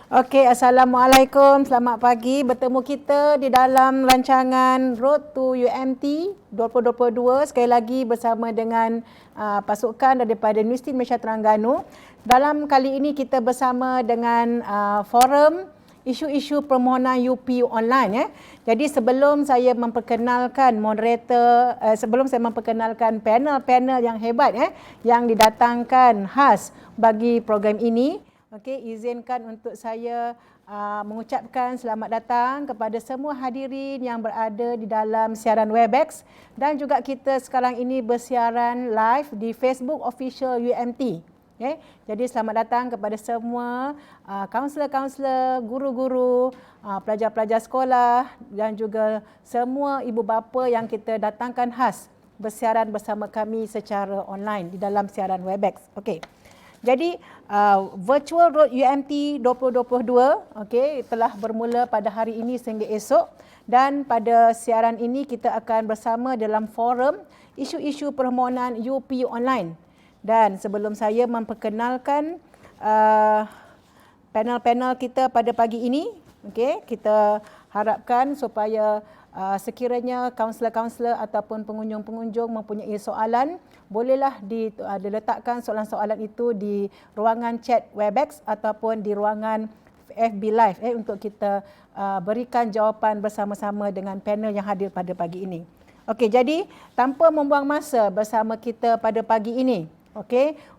Okey, Assalamualaikum. Selamat pagi. Bertemu kita di dalam rancangan Road to UMT 2022. Sekali lagi bersama dengan pasukan daripada Universiti Malaysia Terengganu. Dalam kali ini kita bersama dengan forum isu-isu permohonan UP online. Jadi sebelum saya memperkenalkan moderator, sebelum saya memperkenalkan panel-panel yang hebat yang didatangkan khas bagi program ini, okey, izinkan untuk saya mengucapkan selamat datang kepada semua hadirin yang berada di dalam siaran Webex dan juga kita sekarang ini bersiaran live di Facebook Official UMT. Okay. Jadi selamat datang kepada semua kaunselor-kaunselor, guru-guru, pelajar-pelajar sekolah dan juga semua ibu bapa yang kita datangkan khas bersiaran bersama kami secara online di dalam siaran Webex. Okey. Jadi Virtual Road UMT 2022 telah bermula pada hari ini sehingga esok, dan pada siaran ini kita akan bersama dalam forum isu-isu permohonan UP online. Dan sebelum saya memperkenalkan panel-panel kita pada pagi ini, kita harapkan supaya sekiranya kaunselor-kaunselor ataupun pengunjung-pengunjung mempunyai soalan, bolehlah diletakkan soalan-soalan itu di ruangan chat Webex ataupun di ruangan FB Live untuk kita berikan jawapan bersama-sama dengan panel yang hadir pada pagi ini. Okey, jadi tanpa membuang masa bersama kita pada pagi ini,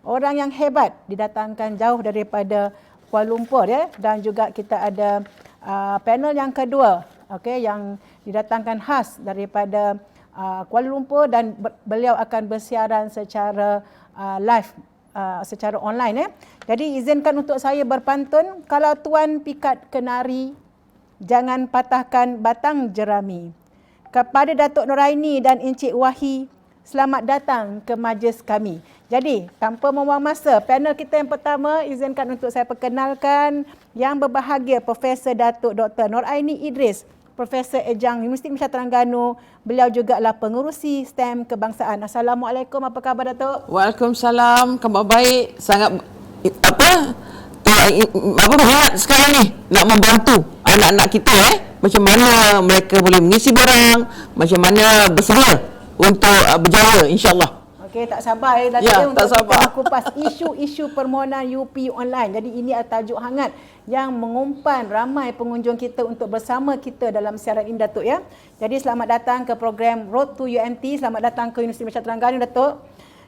orang yang hebat didatangkan jauh daripada Kuala Lumpur dan juga kita ada panel yang kedua yang didatangkan khas daripada Kuala Lumpur dan beliau akan bersiaran secara live, secara online. Jadi izinkan untuk saya berpantun, kalau tuan pikat kenari, jangan patahkan batang jerami. Kepada Datuk Noraini dan Encik Wahi, selamat datang ke majlis kami. Jadi, tanpa membuang masa, panel kita yang pertama, izinkan untuk saya perkenalkan yang berbahagia Profesor Datuk Dr. Noraini Idris, Profesor Ejang Universiti Malaysia Terengganu. Beliau juga adalah pengerusi STEM kebangsaan. Assalamualaikum, apa khabar Datuk? Waalaikumsalam, khabar baik. Sangat minat sekarang ni nak membantu anak-anak kita macam mana mereka boleh mengisi barang, macam mana bersedia untuk berjaya insya-Allah. Okey, tak sabar Datuk untuk kita kupas isu-isu permohonan UP online. Jadi ini adalah tajuk hangat yang mengumpan ramai pengunjung kita untuk bersama kita dalam siaran ini Datuk ya. Jadi selamat datang ke program Road to UMT, selamat datang ke Universiti Malaysia Terengganu Datuk.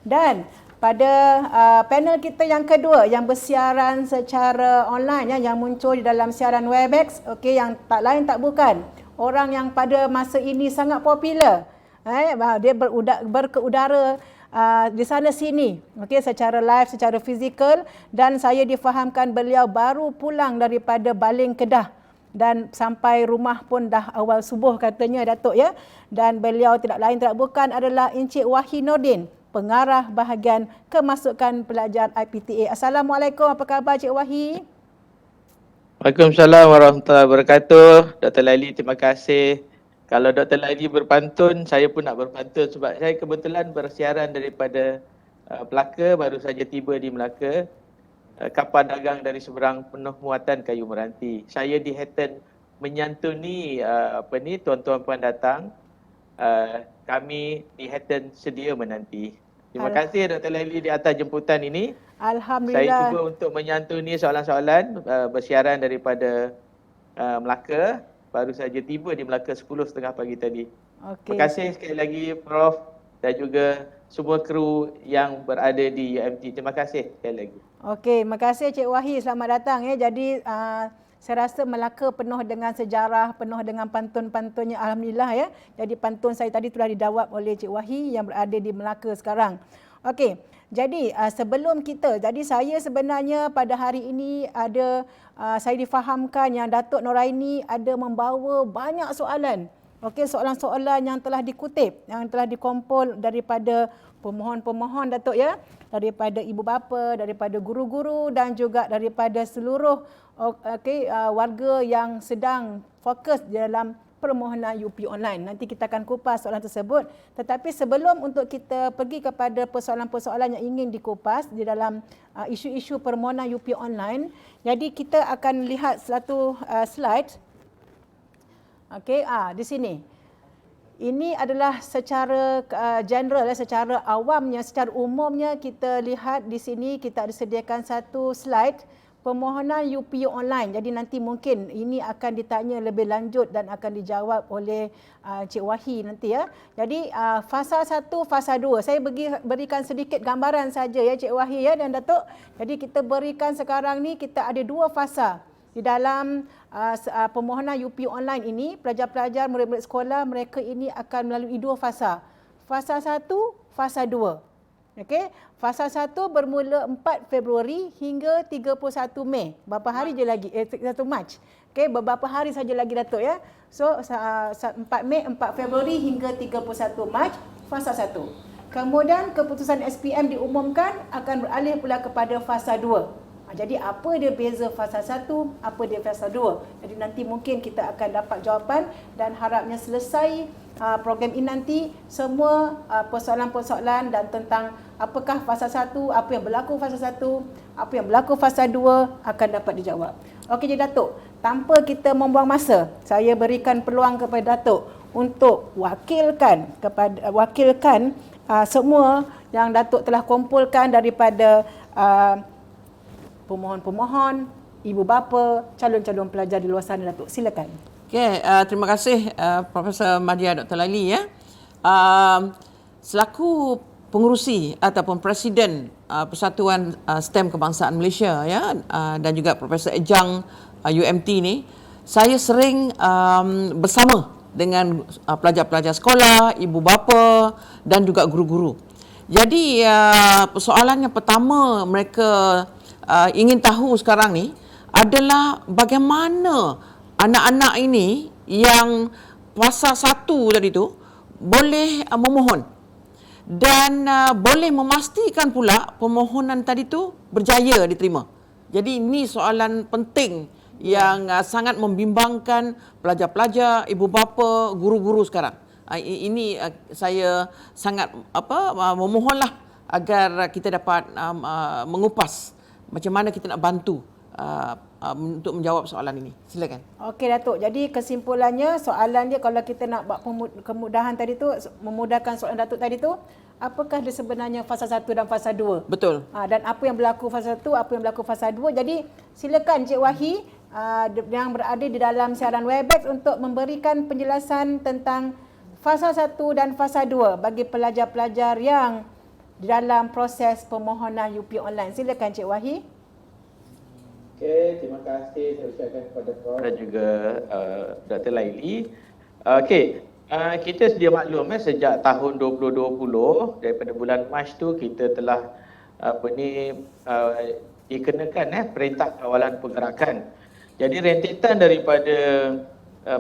Dan pada panel kita yang kedua yang bersiaran secara online yang muncul di dalam siaran Webex, yang tak lain tak bukan orang yang pada masa ini sangat popular. Dia berkeudara di sana sini, secara live, secara fizikal, dan saya difahamkan beliau baru pulang daripada Baling Kedah dan sampai rumah pun dah awal subuh katanya Datuk ya. Dan beliau tidak lain tidak bukan adalah Encik Wahi Nordin, pengarah bahagian kemasukan pelajar IPTA. Assalamualaikum, apa khabar Encik Wahi? Waalaikumsalam warahmatullahi wabarakatuh. Dr. Laili, terima kasih. Kalau Dr. Laili berpantun, saya pun nak berpantun sebab saya kebetulan bersiaran daripada Melaka, baru saja tiba di Melaka. Kapal dagang dari seberang penuh muatan kayu meranti. Saya di Hatton menyantuni tuan-tuan puan datang. Kami di Hatton sedia menanti. Terima kasih Dr. Laili di atas jemputan ini. Alhamdulillah. Saya cuba untuk menyantuni soalan-soalan bersiaran daripada Melaka. Baru saja tiba di Melaka 10.30 pagi tadi. Terima kasih sekali lagi Prof dan juga semua kru yang berada di UMT. Terima kasih sekali lagi. Okey, terima kasih Cik Wahi. Selamat datang ya. Jadi saya rasa Melaka penuh dengan sejarah, penuh dengan pantun-pantunnya. Alhamdulillah ya. Jadi pantun saya tadi telah dijawab oleh Cik Wahi yang berada di Melaka sekarang. Okey. Jadi sebelum kita, jadi saya sebenarnya pada hari ini ada, saya difahamkan yang Datuk Noraini ada membawa banyak soalan. Soalan-soalan yang telah dikutip, yang telah dikumpul daripada pemohon-pemohon Datuk ya, daripada ibu bapa, daripada guru-guru dan juga daripada seluruh warga yang sedang fokus dalam permohonan UP online. Nanti kita akan kupas soalan tersebut. Tetapi sebelum untuk kita pergi kepada persoalan-persoalan yang ingin dikupas di dalam isu-isu permohonan UP online, jadi kita akan lihat satu slide. Okey, di sini. Ini adalah secara general, secara awamnya, secara umumnya kita lihat di sini kita ada sediakan satu slide permohonan UPU online. Jadi nanti mungkin ini akan ditanya lebih lanjut dan akan dijawab oleh Cik Wahi nanti ya. Jadi fasa 1, fasa 2. Saya berikan sedikit gambaran saja ya Cik Wahi ya dan Datuk. Jadi kita berikan sekarang ni kita ada 2 fasa. Di dalam permohonan UP online ini, pelajar-pelajar, murid-murid sekolah, mereka ini akan melalui 2 fasa. Fasa 1, fasa 2. Okey, fasa 1 bermula 4 Februari hingga 31 Mei. Berapa hari je lagi? 1 Mac. Okey, beberapa hari saja lagi Datuk ya. So 4 Mei, 4 Februari hingga 31 Mac, fasa 1. Kemudian keputusan SPM diumumkan akan beralih pula kepada fasa 2. Jadi apa dia beza fasa 1, apa dia fasa 2. Jadi nanti mungkin kita akan dapat jawapan dan harapnya selesai program ini nanti semua persoalan-persoalan dan tentang apakah fasa 1, apa yang berlaku fasa 1, apa yang berlaku fasa 2 akan dapat dijawab. Okey jadi Datuk, tanpa kita membuang masa, saya berikan peluang kepada Datuk untuk wakilkan semua yang Datuk telah kumpulkan daripada pemohon-pemohon, ibu bapa, calon-calon pelajar di luar sana Datuk. Silakan. Okey, terima kasih Profesor Madya Dr. Laili ya. Selaku pengerusi ataupun Presiden Persatuan STEM Kebangsaan Malaysia ya dan juga Profesor Ejang UMT ni, saya sering bersama dengan pelajar-pelajar sekolah, ibu bapa dan juga guru-guru. Jadi persoalan yang pertama mereka ingin tahu sekarang ni adalah bagaimana anak-anak ini yang fasa 1 tadi tu boleh memohon dan boleh memastikan pula permohonan tadi tu berjaya diterima. Jadi ini soalan penting yang sangat membimbangkan pelajar-pelajar, ibu bapa, guru-guru sekarang. Ini saya sangat memohonlah agar kita dapat mengupas macam mana kita nak bantu untuk menjawab soalan ini. Silakan. Okey Datuk. Jadi kesimpulannya soalan dia kalau kita nak buat kemudahan tadi tu, memudahkan soalan Datuk tadi tu, apakah dia sebenarnya fasa 1 dan fasa 2? Betul. Dan apa yang berlaku fasa 1, apa yang berlaku fasa 2. Jadi silakan Cik Wahi yang berada di dalam siaran Webex untuk memberikan penjelasan tentang fasa 1 dan fasa 2 bagi pelajar-pelajar yang di dalam proses permohonan UP online. Silakan Cik Wahi. Okey, terima kasih saya ucapkan kepada Prof dan juga Dr. Laili. Okey, kita sedia maklum sejak tahun 2020 daripada bulan Mac tu kita telah dikenakan Perintah Kawalan Pergerakan. Jadi rentetan daripada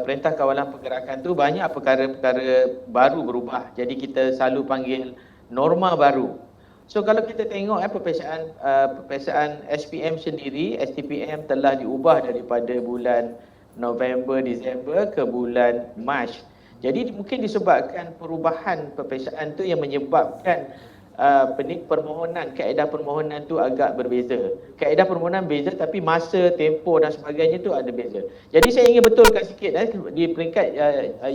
Perintah Kawalan Pergerakan tu banyak perkara-perkara baru berubah. Jadi kita selalu panggil norma baru. So kalau kita tengok peperiksaan SPM sendiri, STPM telah diubah daripada bulan November, Disember ke bulan Mac. Jadi mungkin disebabkan perubahan peperiksaan tu yang menyebabkan permohonan, kaedah permohonan tu agak berbeza. Kaedah permohonan beza tapi masa, tempoh dan sebagainya tu ada beza. Jadi saya ingin betulkan sikit di peringkat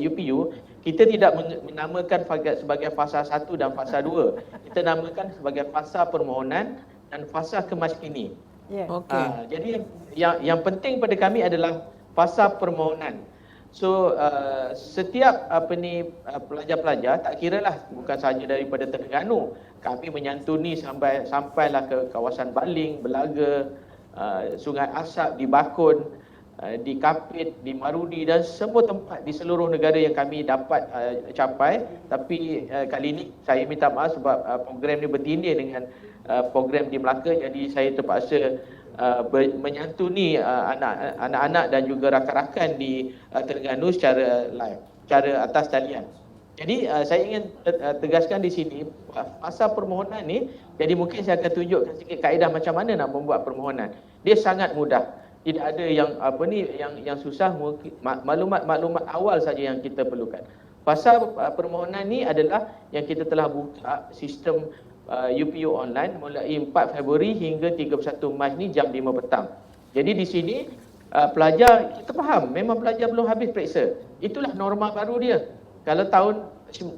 UPU, kita tidak menamakan sebagai fasa 1 dan fasa 2. Kita namakan sebagai fasa permohonan dan fasa kemaskini. Yeah. Okey. Jadi yang penting pada kami adalah fasa permohonan. So setiap pelajar-pelajar, tak kiralah bukan sahaja daripada Terengganu, kami menyantuni sampailah ke kawasan Baling, Belaga, Sungai Asap, di Bakun, di Kapit, di Marudi dan semua tempat di seluruh negara yang kami dapat capai. Tapi kali ini saya minta maaf sebab program ini bertindih dengan program di Melaka, jadi saya terpaksa menyantuni anak-anak dan juga rakan-rakan di Terengganu secara live, secara atas talian. Jadi saya ingin tegaskan di sini fasa permohonan ni, jadi mungkin saya akan tunjukkan sikit kaedah macam mana nak membuat permohonan. Dia sangat mudah. Tidak ada yang yang susah, mungkin maklumat awal saja yang kita perlukan. Fasa permohonan ni adalah yang kita telah buka sistem UPU online mulai 4 Februari hingga 31 Mac ni jam 5 petang. Jadi di sini pelajar, kita faham memang pelajar belum habis periksa. Itulah norma baru dia. Kalau tahun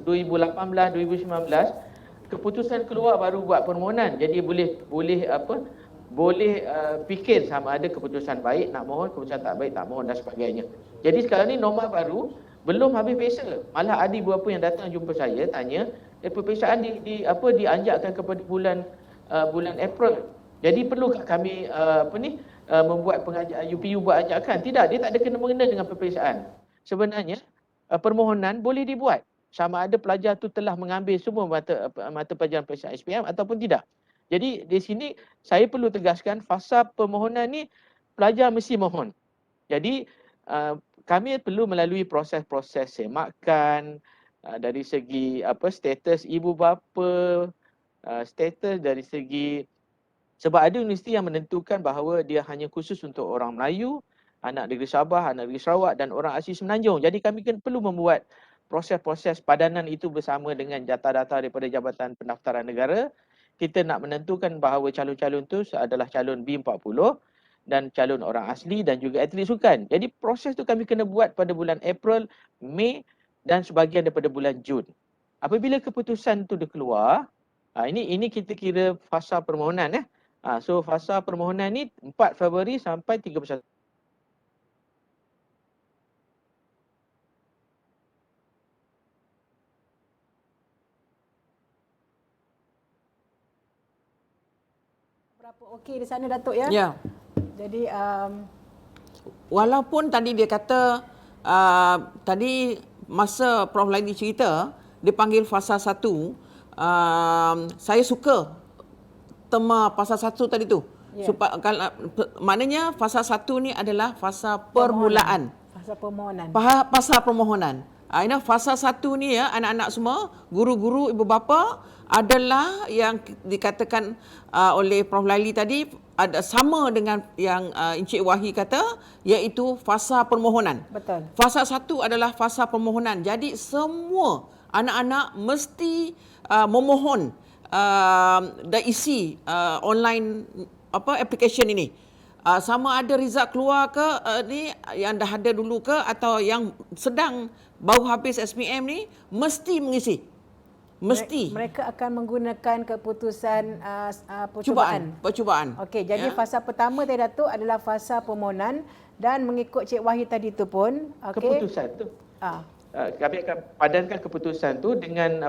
2018, 2019 keputusan keluar baru buat permohonan. Jadi boleh fikir sama ada keputusan baik nak mohon, keputusan tak baik tak mohon dan sebagainya. Jadi sekarang ni norma baru belum habis periksa. Malah ada beberapa yang datang jumpa saya tanya, peperiksaan dianjakkan kepada bulan April. Jadi perlukah kami membuat UPU buat ajakan? Tidak, dia tak ada kena-mengena dengan peperiksaan. Sebenarnya permohonan boleh dibuat sama ada pelajar tu telah mengambil semua mata pelajaran peperiksaan SPM ataupun tidak. Jadi di sini saya perlu tegaskan fasa permohonan ni pelajar mesti mohon. Jadi kami perlu melalui proses-proses semakan dari segi status ibu bapa, status dari segi, sebab ada universiti yang menentukan bahawa dia hanya khusus untuk orang Melayu, anak negeri Sabah, anak negeri Sarawak dan orang asli Semenanjung. Jadi kami perlu membuat proses-proses padanan itu bersama dengan data-data daripada Jabatan Pendaftaran Negara. Kita nak menentukan bahawa calon-calon itu adalah calon B40 dan calon orang asli dan juga atlet sukan. Jadi proses tu kami kena buat pada bulan April, Mei dan sebahagian daripada bulan Jun. Apabila keputusan tu dah keluar, ini kita kira fasa permohonan. So fasa permohonan ni 4 Februari sampai 31. Berapa okey di sana Datuk ya? Ya. Jadi Walaupun tadi dia kata tadi masa Prof Laili cerita dia panggil fasa 1, saya suka tema fasa 1 tadi tu. Ya. Maknanya fasa 1 ni adalah fasa permulaan. Fasa permohonan. Fasa permohonan. Fasa 1 ni ya, anak-anak semua, guru-guru, ibu bapa adalah yang dikatakan oleh Prof Laili tadi ada sama dengan yang Encik Wahi kata, iaitu fasa permohonan. Betul. Fasa 1 adalah fasa permohonan. Jadi semua anak-anak mesti memohon dan isi online application ini. Sama ada result keluar ke ni yang dah ada dulu ke atau yang sedang baru habis SPM ni mesti mengisi. Mesti. Mereka akan menggunakan keputusan percubaan. Percubaan. Okey, jadi fasa pertama tadi Datuk adalah fasa permohonan dan mengikut Cik Wahid tadi tu pun, keputusan tu. Kami akan padankan keputusan tu dengan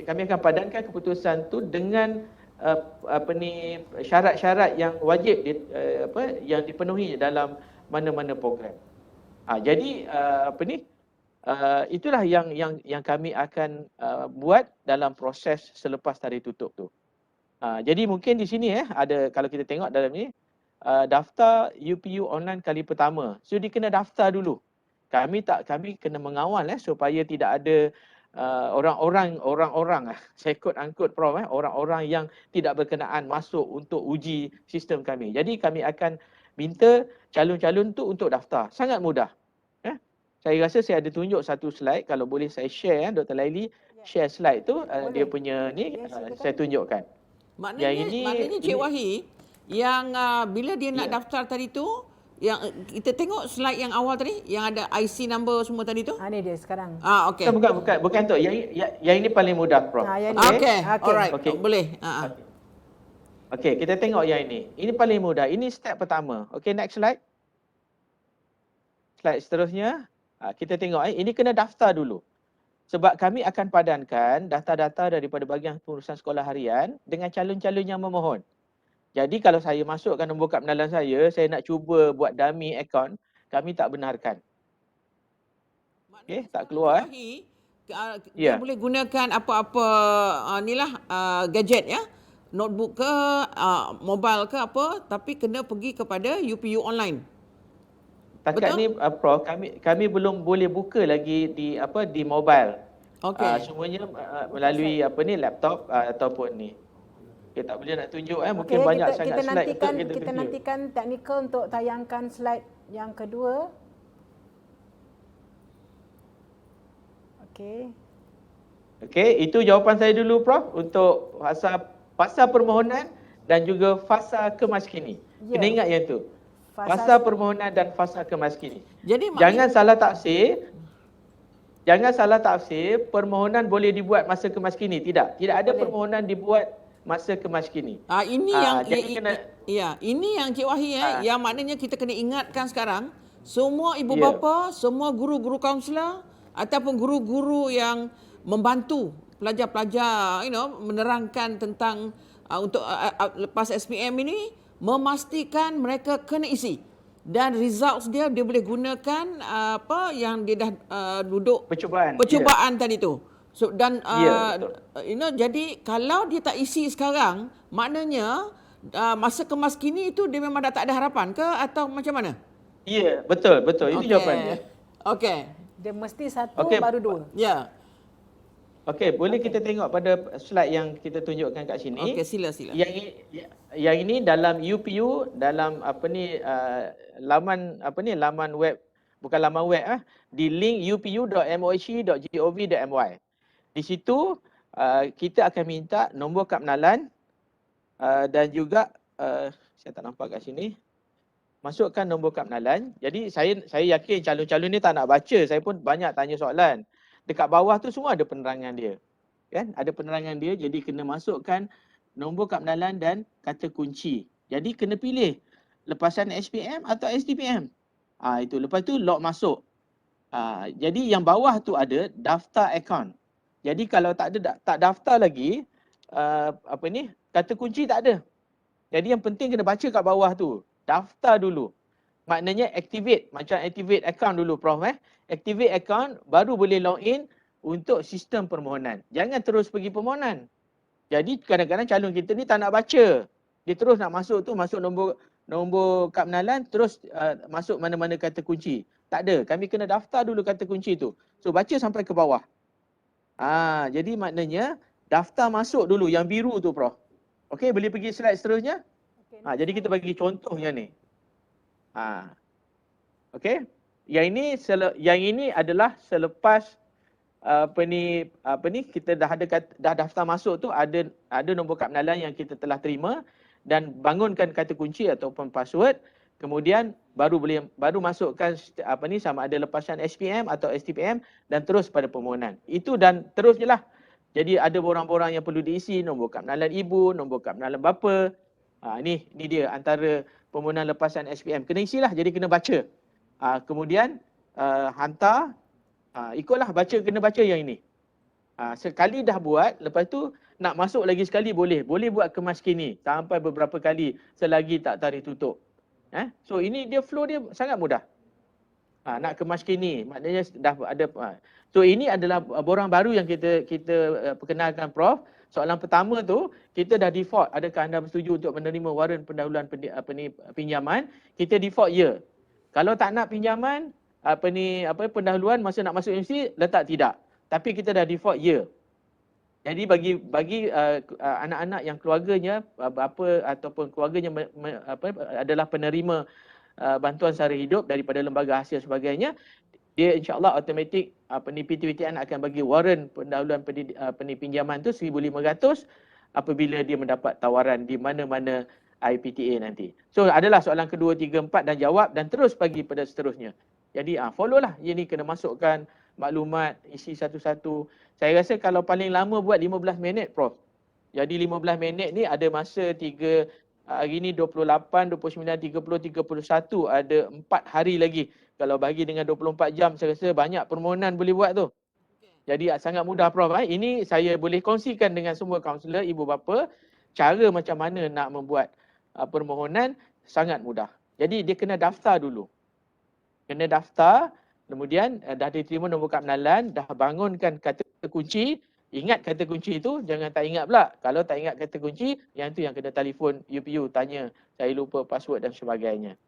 kami akan padankan keputusan tu dengan syarat-syarat yang wajib yang dipenuhi dalam mana-mana program. Jadi itulah yang kami akan buat dalam proses selepas tarikh tutup tu. Jadi mungkin di sini ada, kalau kita tengok dalam ni daftar UPU online kali pertama. So dia kena daftar dulu. Kami kena mengawal supaya tidak ada orang-orang saya angkut Prof orang-orang yang tidak berkenaan masuk untuk uji sistem kami. Jadi kami akan minta calon-calon tu untuk daftar. Sangat mudah. Saya rasa saya ada tunjuk satu slide, kalau boleh saya share Dr. Laili, share slide tu dia punya ni saya tunjukkan. Maknanya Cik Wahi yang bila dia nak daftar tadi tu, yang kita tengok slide yang awal tadi yang ada IC number semua tadi tu. Ni dia sekarang. Okey. Bukan tu. Yang ini paling mudah, Prof. Okey. Alright. Boleh. Okey, kita tengok yang ini. Ini paling mudah. Ini step pertama. Okey, next slide. Slide seterusnya. Kita tengok ini kena daftar dulu. Sebab kami akan padankan data-data daripada bahagian pengurusan sekolah harian dengan calon-calon yang memohon. Jadi kalau saya masukkan nombor kad pengenalan saya nak cuba buat dummy account, kami tak benarkan. Okey, tak keluar. Dia boleh gunakan apa-apa gadget ya. Notebook ke, mobile ke apa, tapi kena pergi kepada UPU online. Takat ni Prof, kami belum boleh buka lagi di mobile. Okey. Semuanya melalui laptop ataupun ni. Kita tak boleh nak tunjuk mungkin Okey, banyak kita sangat kita slide nantikan untuk kita kita tunjuk. nantikan teknikal untuk tayangkan slide yang kedua. Okey. Okey, itu jawapan saya dulu Prof untuk fasa permohonan dan juga fasa kemaskini. Ya. Kena ingat yang tu. Fasa permohonan dan fasa kemaskini. Jadi Jangan salah tafsir. Jangan salah tafsir, permohonan boleh dibuat masa kemaskini. Tidak. Tidak ada Boleh. permohonan dibuat masa kemaskini. Ini yang jadi kena ini yang Cik Wahid yang maknanya kita kena ingatkan sekarang semua ibu Ya. bapa, semua guru-guru kaunselor ataupun guru-guru yang membantu pelajar-pelajar menerangkan tentang untuk lepas SPM ini, memastikan mereka kena isi dan results dia boleh gunakan apa yang dia dah duduk percubaan tadi tu. So, dan jadi kalau dia tak isi sekarang, maknanya masa kemaskini itu dia memang dah tak ada harapan ke atau macam mana? Ya, betul. Itu jawapannya. Okey. Dia mesti satu baru dua. Ya. Okey, boleh kita tengok pada slide yang kita tunjukkan kat sini. Okey, sila. Yang ini dalam UPU, dalam laman web, bukan laman web di link upu.mohe.gov.my. Di situ kita akan minta nombor kad pengenalan dan juga saya tak nampak kat sini. Masukkan nombor kad pengenalan. Jadi saya yakin calon-calon ni tak nak baca. Saya pun banyak tanya soalan. Dekat bawah tu semua ada penerangan dia. Kan? Ada penerangan dia, jadi kena masukkan nombor kad pengenalan dan kata kunci. Jadi kena pilih lepasan SPM atau STPM. Itu. Lepas tu log masuk. Jadi yang bawah tu ada daftar akaun. Jadi kalau tak daftar lagi, kata kunci tak ada. Jadi yang penting kena baca kat bawah tu. Daftar dulu. Maknanya activate. Macam activate account dulu Prof. Activate account baru boleh login untuk sistem permohonan. Jangan terus pergi permohonan. Jadi kadang-kadang calon kita ni tak nak baca. Dia terus nak masuk tu, masuk nombor kad pengenalan, terus masuk mana-mana kata kunci. Tak ada. Kami kena daftar dulu kata kunci tu. So baca sampai ke bawah. Jadi maknanya daftar masuk dulu yang biru tu Prof. Okey, boleh pergi slide seterusnya? Jadi kita bagi contoh yang ni. Okey. Yang ini adalah selepas kita dah daftar masuk tu, ada nombor kad pengenalan yang kita telah terima dan bangunkan kata kunci ataupun password, kemudian baru masukkan sama ada lepasan SPM atau STPM dan terus pada permohonan. Itu dan terus je lah. Jadi ada borang-borang yang perlu diisi, nombor kad pengenalan ibu, nombor kad pengenalan bapa. Ni dia antara permohonan lepasan SPM. Kena isilah, jadi kena baca. Kemudian hantar, ikutlah kena baca yang ini. Sekali dah buat, lepas tu nak masuk lagi sekali boleh. Boleh buat kemaskini sampai beberapa kali selagi tak tarikh tutup. So ini dia flow dia sangat mudah. Nak kemaskini, maknanya dah ada. So ini adalah borang baru yang kita perkenalkan Prof. Soalan pertama tu, kita dah default, adakah anda bersetuju untuk menerima waran pendahuluan pinjaman? Kita default ya. Kalau tak nak pinjaman, pendahuluan masa nak masuk universiti, letak tidak. Tapi kita dah default ya. Jadi bagi anak-anak yang keluarganya, bapa ataupun keluarganya adalah penerima bantuan sara hidup daripada lembaga hasil sebagainya, dia insya-Allah automatik PTWTN akan bagi waran pendahuluan pinjaman tu 1,500 apabila dia mendapat tawaran di mana-mana IPTA nanti. So adalah soalan kedua, tiga, empat dan jawab dan terus bagi pada seterusnya. Jadi follow lah. Ini kena masukkan maklumat, isi satu-satu. Saya rasa kalau paling lama buat 15 minit Prof. Jadi 15 minit ni ada masa hari ni 28, 29, 30, 31, ada 4 hari lagi. Kalau bagi dengan 24 jam, saya rasa banyak permohonan boleh buat tu. Jadi sangat mudah Prof. Ini saya boleh kongsikan dengan semua kaunselor, ibu bapa, cara macam mana nak membuat permohonan sangat mudah. Jadi dia kena daftar dulu. Kena daftar, kemudian dah diterima nombor kad pengenalan, dah bangunkan kata kunci. Ingat kata kunci itu, jangan tak ingat pula. Kalau tak ingat kata kunci, yang tu yang kena telefon UPU, tanya, saya lupa password dan sebagainya.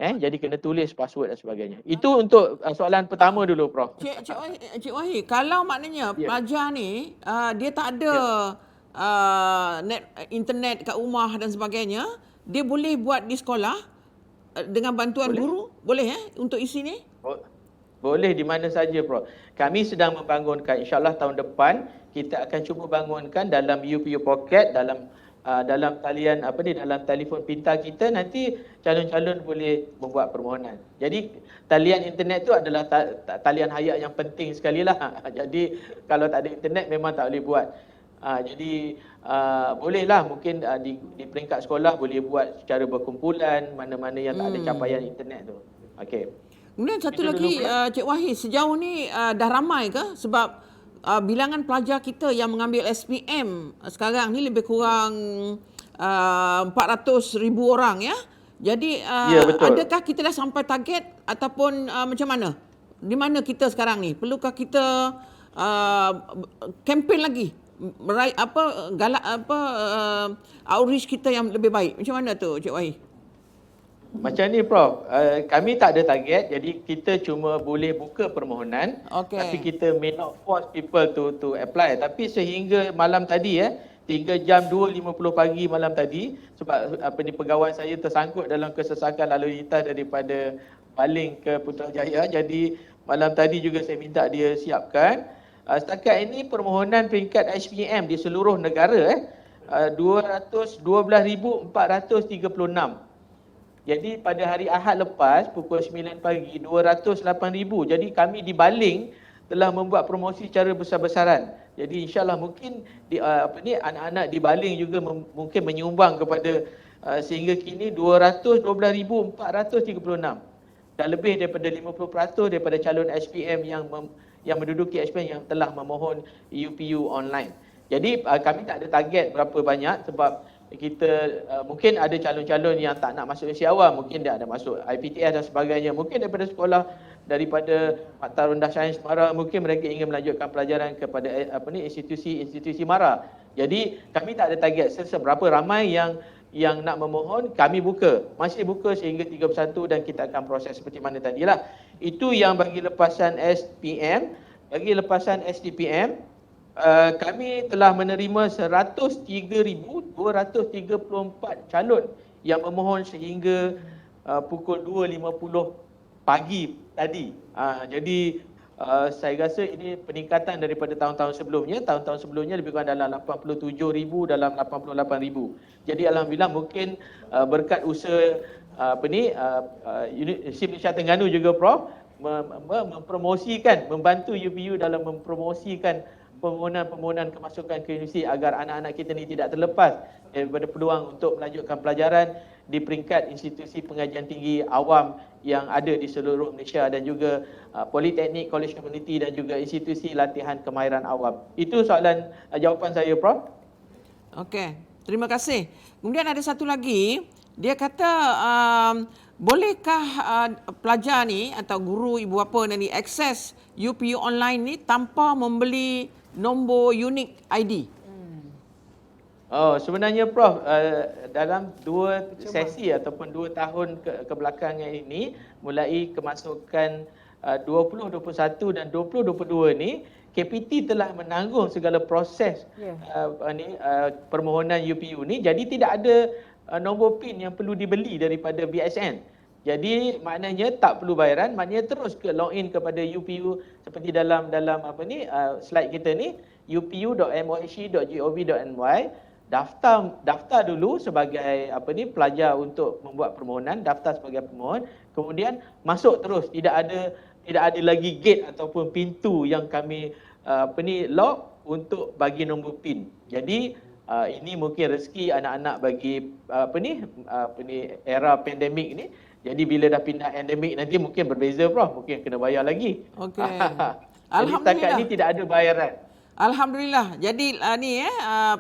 Jadi kena tulis password dan sebagainya. Itu untuk soalan pertama dulu Prof. Cik Wahid, kalau maknanya pelajar ni dia tak ada internet kat rumah dan sebagainya, dia boleh buat di sekolah dengan bantuan guru? Boleh untuk isi ni? Boleh di mana saja, Prof. Kami sedang membangunkan, insyaAllah tahun depan kita akan cuba bangunkan dalam UPU Pocket, dalam talian dalam telefon pintar kita, nanti calon-calon boleh membuat permohonan. Jadi talian internet tu adalah talian hayat yang penting sekali lah. Jadi kalau tak ada internet memang tak boleh buat. Jadi bolehlah mungkin di peringkat sekolah boleh buat secara berkumpulan mana-mana yang tak ada capaian internet tu. Okey. Kemudian satu lagi, Cik Wahid, sejauh ni dah ramai ke? Sebab bilangan pelajar kita yang mengambil SPM sekarang ni lebih kurang 400,000 orang ya. Jadi adakah kita dah sampai target ataupun macam mana? Di mana kita sekarang ni? Perlukah kita kempen lagi? Outreach kita yang lebih baik. Macam mana tu, Cik Wahid? Macam ni, Prof. Kami tak ada target, jadi kita cuma boleh buka permohonan. Tapi kita may not force people to apply. Tapi sehingga malam tadi 3 jam 2.50 pagi malam tadi, sebab pegawai saya tersangkut dalam kesesakan lalu lintas daripada Baling ke Putrajaya. Jadi malam tadi juga saya minta dia siapkan. Setakat ini permohonan peringkat SPM di seluruh negara 212,436. Jadi pada hari Ahad lepas pukul 9 pagi 208,000. Jadi kami di Baling telah membuat promosi secara besar-besaran. Jadi insya-Allah mungkin anak-anak di Baling juga mungkin menyumbang kepada sehingga kini 212,436. Dan lebih daripada 50% daripada calon SPM yang menduduki SPM yang telah memohon UPU online. Jadi kami tak ada target berapa banyak sebab kita mungkin ada calon-calon yang tak nak masuk usia awal, mungkin dia ada masuk IPTS dan sebagainya, mungkin daripada sekolah daripada Maktab Rendah Sains Mara, mungkin mereka ingin melanjutkan pelajaran kepada institusi Mara. Jadi kami tak ada target seberapa ramai yang nak memohon, kami masih buka sehingga 31 dan kita akan proses seperti mana tadilah. Itu yang bagi lepasan SPM. Bagi lepasan STPM, kami telah menerima 103,234 calon yang memohon sehingga pukul 2.50 pagi tadi. Jadi saya rasa ini peningkatan daripada tahun-tahun sebelumnya. Tahun-tahun sebelumnya lebih kurang dalam 87,000, dalam 88,000. Jadi alhamdulillah mungkin berkat usaha Universiti Malaysia Terengganu juga, Prof, mempromosikan, membantu UPU dalam mempromosikan permohonan kemasukan ke universiti agar anak-anak kita ni tidak terlepas daripada peluang untuk melanjutkan pelajaran di peringkat institusi pengajian tinggi awam yang ada di seluruh Malaysia dan juga politeknik, college community dan juga institusi latihan kemahiran awam. Itu jawapan saya, Prof. Okey, terima kasih. Kemudian ada satu lagi, dia kata bolehkah pelajar ni atau guru ibu bapa ni akses UPU online ni tanpa membeli nombor unik ID? Sebenarnya, Prof, dalam 2 sesi ataupun 2 tahun kebelakangan ini, mulai kemasukan 2021 dan 2022 ni, KPT telah menanggung segala proses permohonan UPU ni. Jadi tidak ada nombor PIN yang perlu dibeli daripada BSN. Jadi maknanya tak perlu bayaran, maknanya terus login kepada UPU seperti dalam slide kita ni, upu.mohe.gov.my, daftar dulu sebagai pelajar untuk membuat permohonan, daftar sebagai pemohon, kemudian masuk terus, tidak ada lagi gate ataupun pintu yang kami lock untuk bagi nombor PIN. Jadi ini mungkin rezeki anak-anak bagi era pandemik ni. Jadi bila dah pindah endemik nanti mungkin berbeza, Prof. Mungkin kena bayar lagi. Okey. Jadi setakat ni tidak ada bayaran. Alhamdulillah. Jadi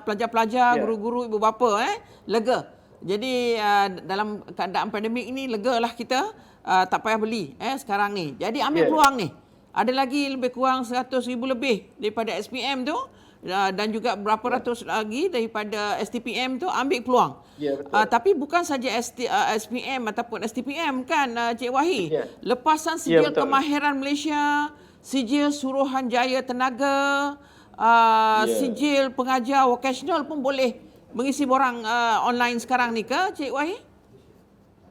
pelajar-pelajar, guru-guru, ibu bapa lega. Jadi dalam keadaan pandemik ni legalah kita, tak payah beli sekarang ni. Jadi ambil peluang ni. Ada lagi lebih kurang 100,000 lebih daripada SPM tu dan juga berapa ratus lagi daripada STPM tu, ambil peluang. Ya, betul. Tapi bukan saja SPM ataupun STPM kan, Cik Wahid. Lepasan sijil kemahiran Malaysia, sijil Suruhanjaya Tenaga, sijil pengajar vocational pun boleh mengisi borang online sekarang ni ke, Cik Wahid?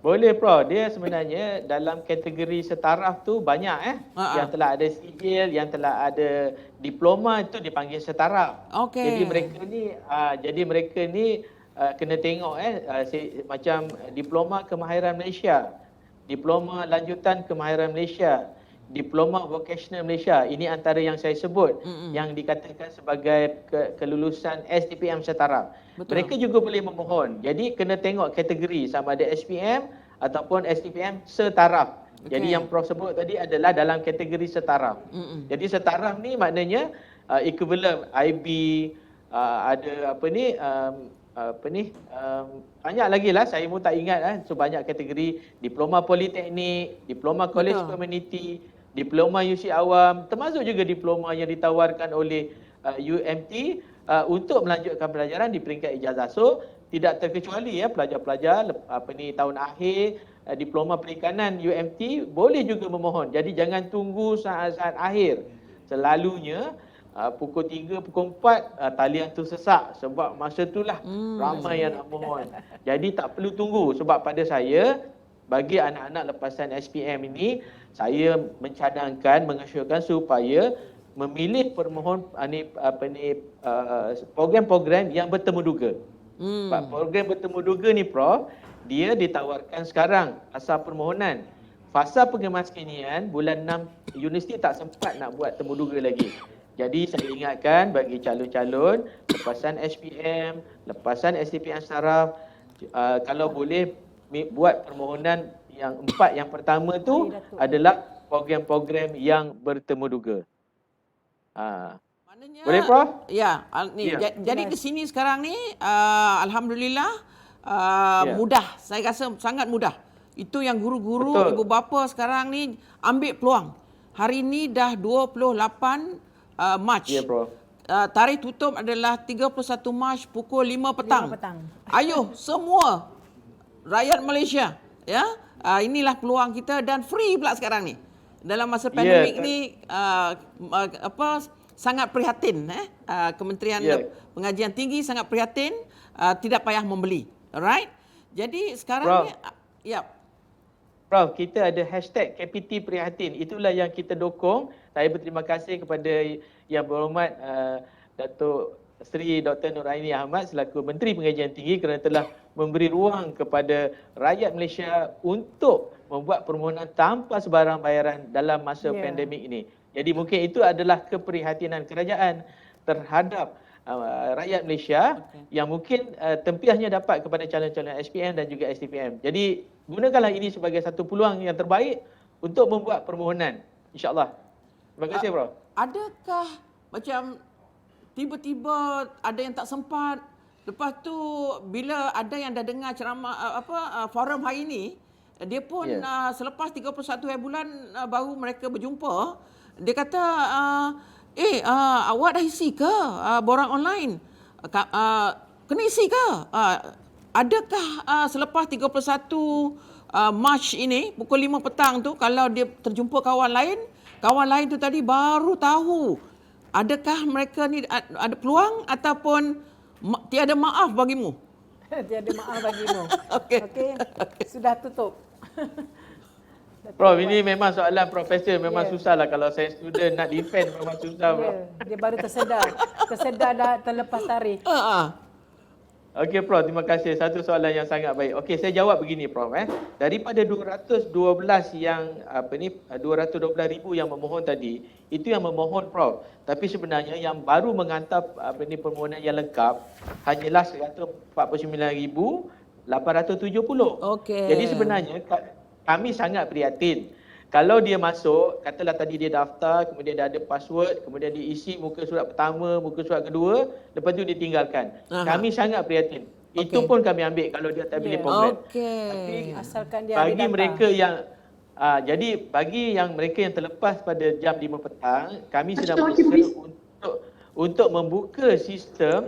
Boleh Prof, dia sebenarnya dalam kategori setaraf tu banyak yang telah ada sijil, yang telah ada diploma itu dipanggil setaraf. Okey. Jadi mereka ni kena tengok macam diploma kemahiran Malaysia, diploma lanjutan kemahiran Malaysia, diploma vocational Malaysia. Ini antara yang saya sebut yang dikatakan sebagai kelulusan STPM setaraf. Betul. Mereka juga boleh memohon. Jadi kena tengok kategori sama ada SPM ataupun STPM setaraf. Jadi yang Prof sebut tadi adalah dalam kategori setaraf. Jadi setaraf ni maknanya equivalent IB, ada banyak lagi lah, saya pun tak ingat so banyak kategori, diploma politeknik, diploma college community, diploma UC awam, termasuk juga diploma yang ditawarkan oleh UMT untuk melanjutkan pelajaran di peringkat ijazah. So tidak terkecuali pelajar-pelajar tahun akhir diploma perikanan UMT boleh juga memohon. Jadi jangan tunggu saat-saat akhir. Selalunya pukul 3, pukul 4 talian tu sesak sebab masa itulah ramai yang nak mohon. Jadi tak perlu tunggu, sebab pada saya bagi anak-anak lepasan SPM ini, saya mencadangkan, mengesyorkan supaya memilih permohon program-program yang bertemu duga. Program bertemu duga ni Prof, dia ditawarkan sekarang asal permohonan. Fasa pengemaskinian bulan 6 universiti tak sempat nak buat temu duga lagi. Jadi saya ingatkan bagi calon-calon lepasan SPM, lepasan STPM saraf, kalau boleh buat permohonan yang 4 yang pertama tu adalah program-program yang bertemu duga. Maknanya, boleh Prof? Ya, jadi ke sini sekarang ni alhamdulillah mudah. Saya rasa sangat mudah. Itu yang guru-guru, ibu bapa sekarang ni ambil peluang. Hari ni dah 28 Mac. Ya, Prof. Tarikh tutup adalah 31 Mac pukul 5 petang. 5 petang. Ayuh semua rakyat Malaysia, ya. Inilah peluang kita dan free pula sekarang ni. Dalam masa pandemik ni sangat prihatin Kementerian Pengajian Tinggi sangat prihatin, tidak payah membeli. Alright? Jadi sekarang ni Prof, kita ada hashtag KPT Prihatin. Itulah yang kita dokong. Saya berterima kasih kepada Yang Berhormat Datuk Seri Dr. Nuraini Ahmad selaku Menteri Pengajian Tinggi kerana telah memberi ruang kepada rakyat Malaysia untuk membuat permohonan tanpa sebarang bayaran dalam masa pandemik ini. Jadi mungkin itu adalah keprihatinan kerajaan terhadap rakyat Malaysia yang mungkin tempiasnya dapat kepada calon-calon SPM dan juga STPM. Jadi gunakanlah ini sebagai satu peluang yang terbaik untuk membuat permohonan. InsyaAllah. Terima kasih, Prof. Adakah macam tiba-tiba ada yang tak sempat, lepas tu bila ada yang dah dengar ceramah forum hari ini, dia pun selepas 31 hari bulan baru mereka berjumpa, dia kata awak dah isi ke borang online? Kena isi ke? Adakah selepas 31 Mac ini pukul 5 petang tu kalau dia terjumpa kawan lain tu tadi baru tahu, adakah mereka ni ada peluang ataupun tiada maaf bagimu? Tiada maaf bagimu. Okey. Sudah tutup. Prof, ini memang soalan profesor, memang susah lah kalau saya student nak defend memang susah, Prof. Dia baru tersedar dah terlepas tarikh. Okey Prof, terima kasih. Satu soalan yang sangat baik. Okey, saya jawab begini Prof. Daripada 212 212,000 yang memohon tadi, itu yang memohon Prof. Tapi sebenarnya yang baru menghantar permohonan yang lengkap hanyalah 149,870. Okey. Jadi sebenarnya kami sangat prihatin. Kalau dia masuk, katalah tadi dia daftar, kemudian dia ada password, kemudian dia isi muka surat pertama, muka surat kedua, lepas tu dia tinggalkan. Kami sangat prihatin. Itu pun kami ambil kalau dia tak pilih program. Tapi asalkan dia bagi mereka yang bagi yang mereka yang terlepas pada jam 5 petang, kami sedang berusaha untuk membuka sistem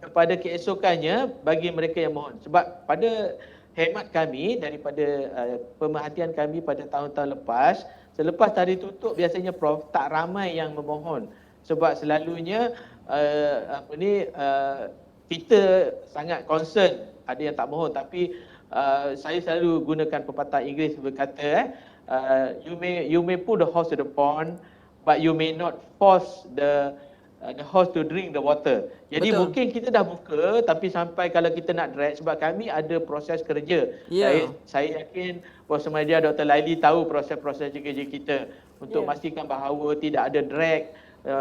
kepada keesokannya bagi mereka yang mohon. Sebab pada hemat kami daripada pemerhatian kami pada tahun-tahun lepas, selepas tarikh tutup biasanya Prof tak ramai yang memohon. sebab selalunya kita sangat concern, ada yang tak mohon, tapi saya selalu gunakan pepatah Inggeris berkata you may put the horse to the pond but you may not force the horse to drink the water. Jadi Betul. mungkin kita dah buka tapi sampai kalau kita nak drag, sebab kami ada proses kerja. Ya. Saya yakin Prof. Media Dr. Laili tahu proses-proses kerja kita untuk Ya. memastikan bahawa tidak ada drag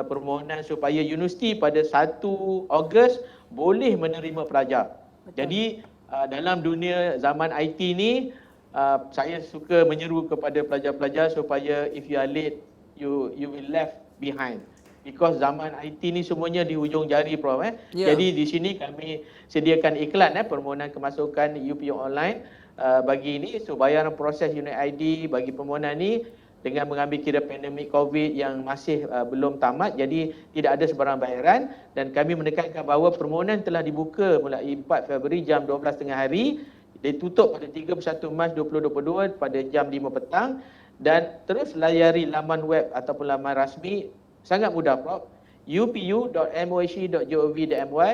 permohonan supaya universiti pada 1 Ogos boleh menerima pelajar. Betul. Jadi dalam dunia zaman IT ni saya suka menyeru kepada pelajar-pelajar supaya if you are late you will left behind, because zaman IT ni semuanya di hujung jari, Prof. Ya. Jadi di sini kami sediakan iklan permohonan kemasukan UPU online bagi ini. So bayaran proses unit ID bagi permohonan ni dengan mengambil kira pandemik COVID yang masih belum tamat, jadi tidak ada sebarang bayaran, dan kami menekankan bahawa permohonan telah dibuka mulai 4 Februari jam 12 tengah hari, ditutup pada 31 Mac 2022 pada jam 5 petang, dan terus layari laman web ataupun laman rasmi. Sangat mudah, Prof. upu.mohe.gov.my.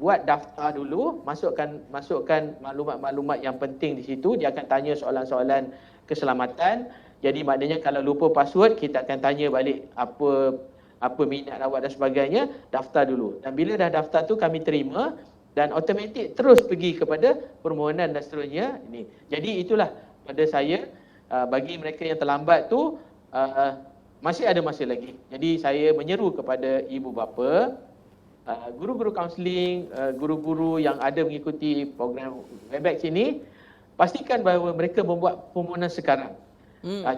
Buat daftar dulu, masukkan maklumat-maklumat yang penting di situ. Dia akan tanya soalan-soalan keselamatan. Jadi maknanya kalau lupa password, kita akan tanya balik apa minat awak dan sebagainya. Daftar dulu. Dan bila dah daftar tu kami terima dan automatik terus pergi kepada permohonan dan seterusnya. Ini. Jadi itulah pada saya, bagi mereka yang terlambat tu masih ada masa lagi. Jadi saya menyeru kepada ibu bapa, guru-guru kaunseling, guru-guru yang ada mengikuti program Webex ini, pastikan bahawa mereka membuat permohonan sekarang.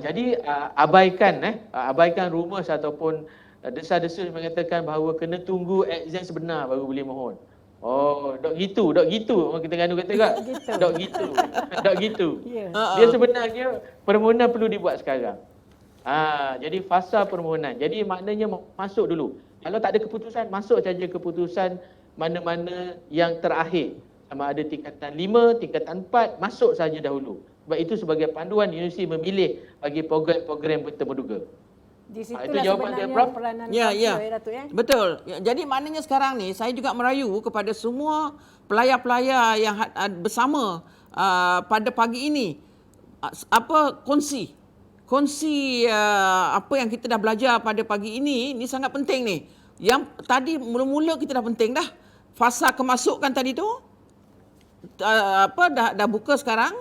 Jadi abaikan rumours ataupun desas-desus yang mengatakan bahawa kena tunggu exam sebenar baru boleh mohon. Oh, dok gitu. Orang kita Terengganu kata tak? Dok gitu. Ya. Dia sebenarnya permohonan perlu dibuat sekarang. Jadi fasa permohonan. Jadi maknanya masuk dulu. Kalau tak ada keputusan, masuk saja keputusan mana-mana yang terakhir. Sama ada tingkatan 5, tingkatan 4, masuk saja dahulu. Sebab itu sebagai panduan universiti memilih bagi program-program bertemu-duga. Di itu situlah jawapan dia, sebenarnya Prof. peranan Ya, ya. kaunselor, Datuk, ya. Betul. Ya, jadi maknanya sekarang ni saya juga merayu kepada semua pelayar-pelayar yang bersama pada pagi ini, kongsi apa yang kita dah belajar pada pagi ini sangat penting ni. Yang tadi mula-mula kita dah penting dah. Fasa kemasukan tadi tu dah buka sekarang,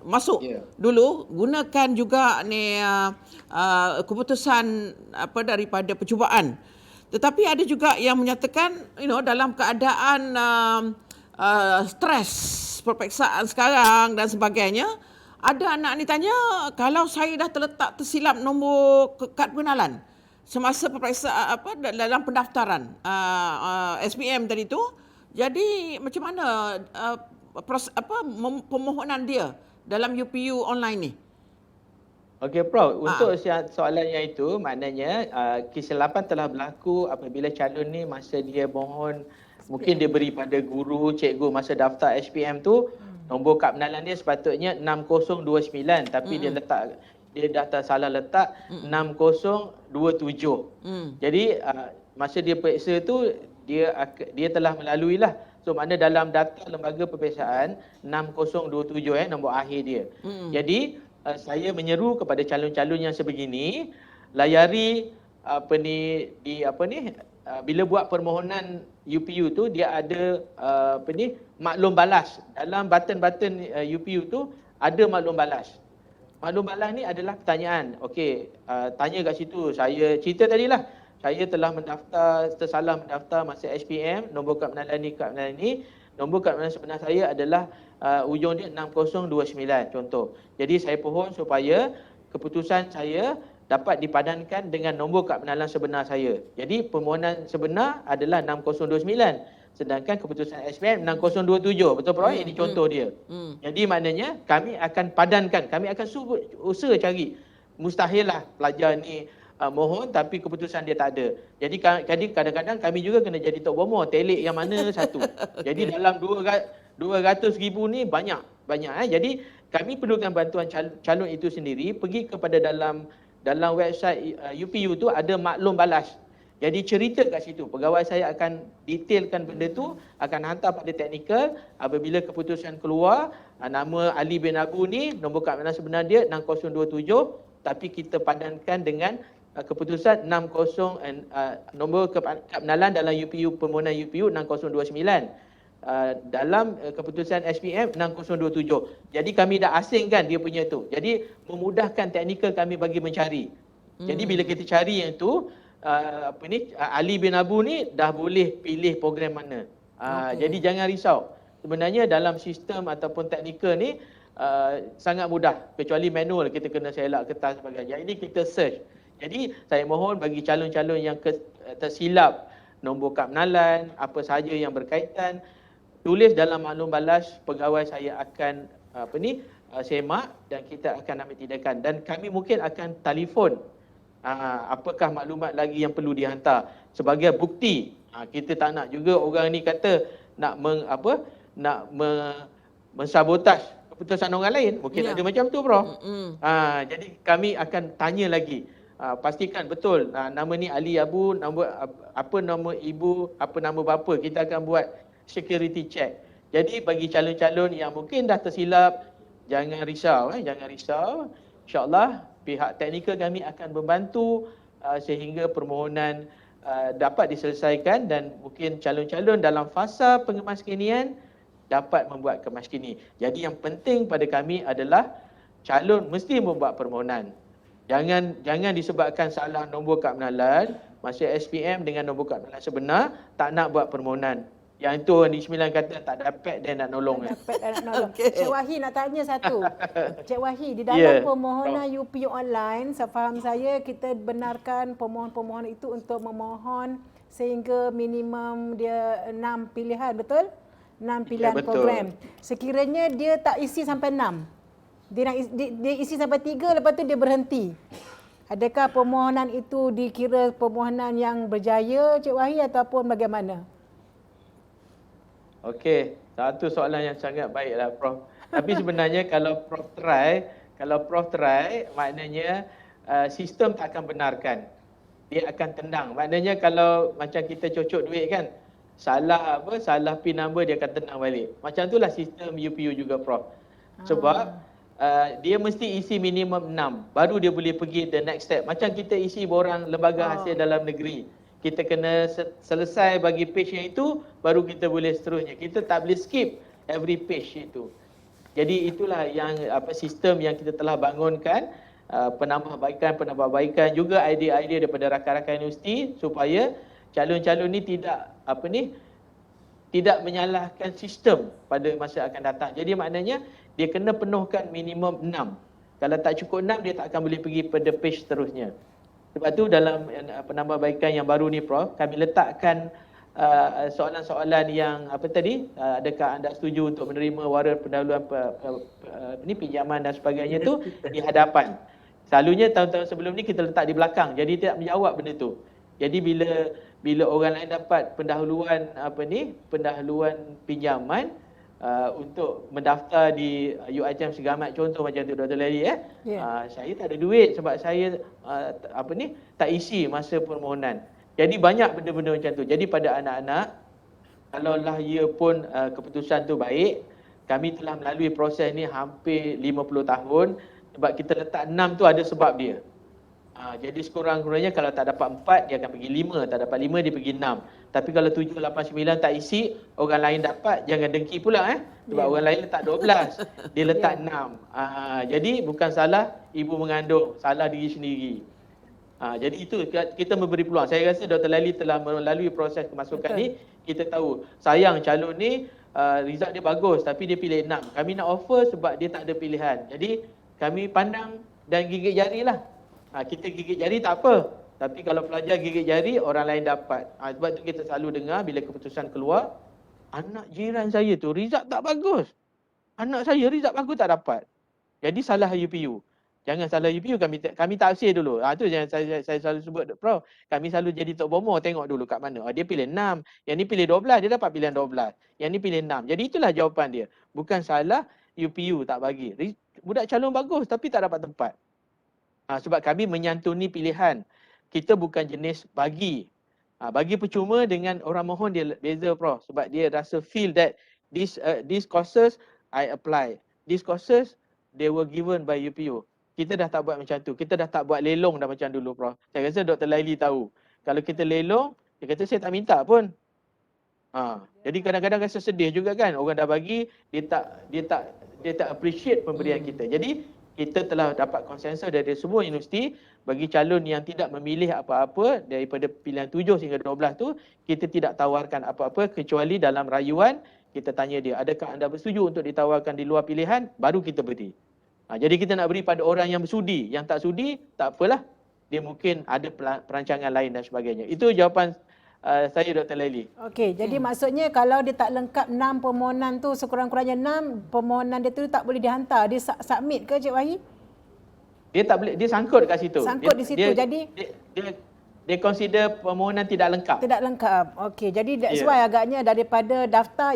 masuk dulu, gunakan juga ni keputusan daripada percubaan. Tetapi ada juga yang menyatakan dalam keadaan stres perpeksaan sekarang dan sebagainya, ada anak ni tanya, kalau saya dah tersilap nombor kad pengenalan semasa perpeksaan dalam pendaftaran SPM tadi tu, jadi macam mana permohonan dia dalam UPU online ni? Okey, Prof. Untuk soalan yang itu, maknanya kesilapan telah berlaku apabila calon ni masa dia mohon, mungkin dia beri pada guru, cikgu masa daftar SPM tu, nombor kad pengenalan dia sepatutnya 6029, tapi dia daftar salah letak 6027. Jadi masa dia periksa tu, dia telah melalui lah. So makna dalam data lembaga peperiksaan 6027 nombor akhir dia. Jadi saya menyeru kepada calon-calon yang sebegini, layari bila buat permohonan UPU tu, dia ada maklum balas. Dalam button-button UPU tu ada maklum balas. Maklum balas ni adalah pertanyaan. Okey, tanya kat situ, saya cerita tadilah, saya telah tersalah mendaftar masa SPM, nombor kad pengenalan ni, nombor kad pengenalan sebenar saya adalah ujung dia 6029 contoh. Jadi saya pohon supaya keputusan saya dapat dipadankan dengan nombor kad pengenalan sebenar saya. Jadi permohonan sebenar adalah 6029, sedangkan keputusan SPM 6027. Betul, Prof? Ini contoh dia. Jadi maknanya kami akan padankan, kami akan usaha cari. Mustahil lah pelajar ni mohon tapi keputusan dia tak ada. Jadi kadang-kadang kami juga kena jadi tok bomo, telik yang mana satu. Jadi dalam 200,000 ni banyak. Jadi kami perlukan bantuan calon itu sendiri, pergi kepada dalam website UPU tu ada maklum balas. Jadi cerita kat situ, pegawai saya akan detailkan benda tu, akan hantar pada teknikal. Apabila keputusan keluar, nama Ali bin Abu ni, nombor kad pengenalan sebenar dia 6027, tapi kita padankan dengan keputusan 60 nombor kad pengenalan dalam UPU permohonan UPU 6029. Dalam keputusan SPM 6027. Jadi kami dah asingkan dia punya tu. Jadi memudahkan teknikal kami bagi mencari. Jadi bila kita cari yang tu, Ali bin Abu ni dah boleh pilih program mana. Jadi jangan risau. Sebenarnya dalam sistem ataupun teknikal ni sangat mudah. Kecuali manual kita kena selak kertas sebagainya. Ini kita search. Jadi saya mohon bagi calon-calon yang tersilap nombor kad pengenalan, apa sahaja yang berkaitan, tulis dalam maklum balas, pegawai saya akan semak dan kita akan ambil tindakan. Dan kami mungkin akan telefon apakah maklumat lagi yang perlu dihantar sebagai bukti. Kita tak nak juga orang ni kata nak mensabotaj keputusan orang lain. Mungkin ada macam tu, Prof. Jadi kami akan tanya lagi. Pastikan betul nama ni Ali Abu, apa nama ibu, apa nama bapa. Kita akan buat security check. Jadi bagi calon-calon yang mungkin dah tersilap, jangan risau. Jangan risau. InsyaAllah pihak teknikal kami akan membantu sehingga permohonan dapat diselesaikan dan mungkin calon-calon dalam fasa pengemaskinian dapat membuat kemaskini. Jadi yang penting pada kami adalah calon mesti membuat permohonan. Jangan disebabkan salah nombor kad pengenalan, masa SPM dengan nombor kad pengenalan sebenar, tak nak buat permohonan. Yang itu orang di Sembilan kata tak dapat dan nak nolong. Tak dapat dan nak nolong. Cik Wahid nak tanya satu. Cik Wahid, di dalam permohonan UPU online, sefaham saya kita benarkan pemohon-pemohon itu untuk memohon sehingga minimum dia 6 pilihan, betul? 6 pilihan program. Sekiranya dia tak isi sampai 6. Dia isi sampai 3, lepas tu dia berhenti. Adakah permohonan itu dikira permohonan yang berjaya, Cik Wahid, ataupun bagaimana? Okey, satu soalan yang sangat baiklah, Prof. Tapi sebenarnya kalau Prof try, maknanya sistem tak akan benarkan. Dia akan tendang. Maknanya kalau macam kita cocok duit kan, salah PIN number dia akan tendang balik. Macam itulah sistem UPU juga, Prof. Sebab dia mesti isi minimum 6, baru dia boleh pergi the next step. Macam kita isi borang lembaga hasil dalam negeri. Kita kena selesai bagi page yang itu, baru kita boleh seterusnya. Kita tak boleh skip every page itu. Jadi itulah yang sistem yang kita telah bangunkan, penambahbaikan juga idea-idea daripada rakan-rakan universiti supaya calon-calon ni tidak menyalahkan sistem pada masa akan datang. Jadi maknanya dia kena penuhkan minimum 6. Kalau tak cukup 6, dia tak akan boleh pergi pada page seterusnya. Sebab tu dalam penambahbaikan yang baru ni, Prof, kami letakkan soalan-soalan yang adakah anda setuju untuk menerima waran pendahuluan pinjaman dan sebagainya tu di hadapan. Selalunya tahun-tahun sebelum ni kita letak di belakang, jadi tidak menjawab benda tu. Jadi bila orang lain dapat pendahuluan pinjaman untuk mendaftar di UiTM Segamat, contoh macam tu Dr. Lely, saya tak ada duit sebab saya tak isi masa permohonan. Jadi banyak benda-benda macam tu. Jadi pada anak-anak, kalaulah ia pun keputusan tu baik, kami telah melalui proses ni hampir 50 tahun sebab kita letak 6 tu ada sebab dia. Jadi sekurang-kurangnya kalau tak dapat 4, dia akan pergi 5. Tak dapat 5, dia pergi 6. Tapi kalau 7, 8, 9 tak isi, orang lain dapat, jangan dengki pula. Sebab orang lain letak 12. Dia letak 6. Jadi bukan salah ibu mengandung, salah diri sendiri. Jadi itu kita memberi peluang. Saya rasa Dr. Lally telah melalui proses kemasukan ni, kita tahu. Sayang calon ni, result dia bagus tapi dia pilih 6. Kami nak offer sebab dia tak ada pilihan. Jadi kami pandang dan gigit jari lah. Kita gigit jari tak apa. Tapi kalau pelajar gigit jari, orang lain dapat. Sebab tu kita selalu dengar bila keputusan keluar, anak jiran saya tu result tak bagus. Anak saya result bagus tak dapat. Jadi salah UPU. Jangan salah UPU, kami tafsir dulu. Tu yang saya selalu sebut, Prof. Kami selalu jadi Tok Bomo, tengok dulu kat mana. Dia pilih 6, yang ni pilih 12, dia dapat pilihan 12. Yang ni pilih 6. Jadi itulah jawapan dia. Bukan salah UPU tak bagi. Budak calon bagus tapi tak dapat tempat. Sebab kami menyantuni pilihan. Kita bukan jenis bagi. Bagi percuma dengan orang mohon dia beza Prof, sebab dia rasa feel that these courses I apply. These courses they were given by UPU. Kita dah tak buat macam tu. Kita dah tak buat lelong dah macam dulu Prof. Saya rasa Dr. Laili tahu. Kalau kita lelong, dia kata saya tak minta pun. Jadi kadang-kadang rasa sedih juga kan, orang dah bagi, dia tak appreciate pemberian kita. Jadi kita telah dapat konsensus dari semua universiti bagi calon yang tidak memilih apa-apa daripada pilihan 7 hingga 12 tu, kita tidak tawarkan apa-apa kecuali dalam rayuan kita tanya dia, adakah anda bersetuju untuk ditawarkan di luar pilihan, baru kita beri. Jadi kita nak beri pada orang yang bersudi, yang tak sudi tak apalah, dia mungkin ada perancangan lain dan sebagainya. Itu jawapan saya Dr. Laili. Okey, jadi maksudnya kalau dia tak lengkap 6 permohonan tu, sekurang-kurangnya 6 permohonan dia tu tak boleh dihantar. Dia submit ke Cik Wahid? Dia tak boleh, dia sangkut kat situ. Sangkut di situ. Jadi dia consider permohonan tidak lengkap. Tidak lengkap. Okey, jadi that's why agaknya daripada daftar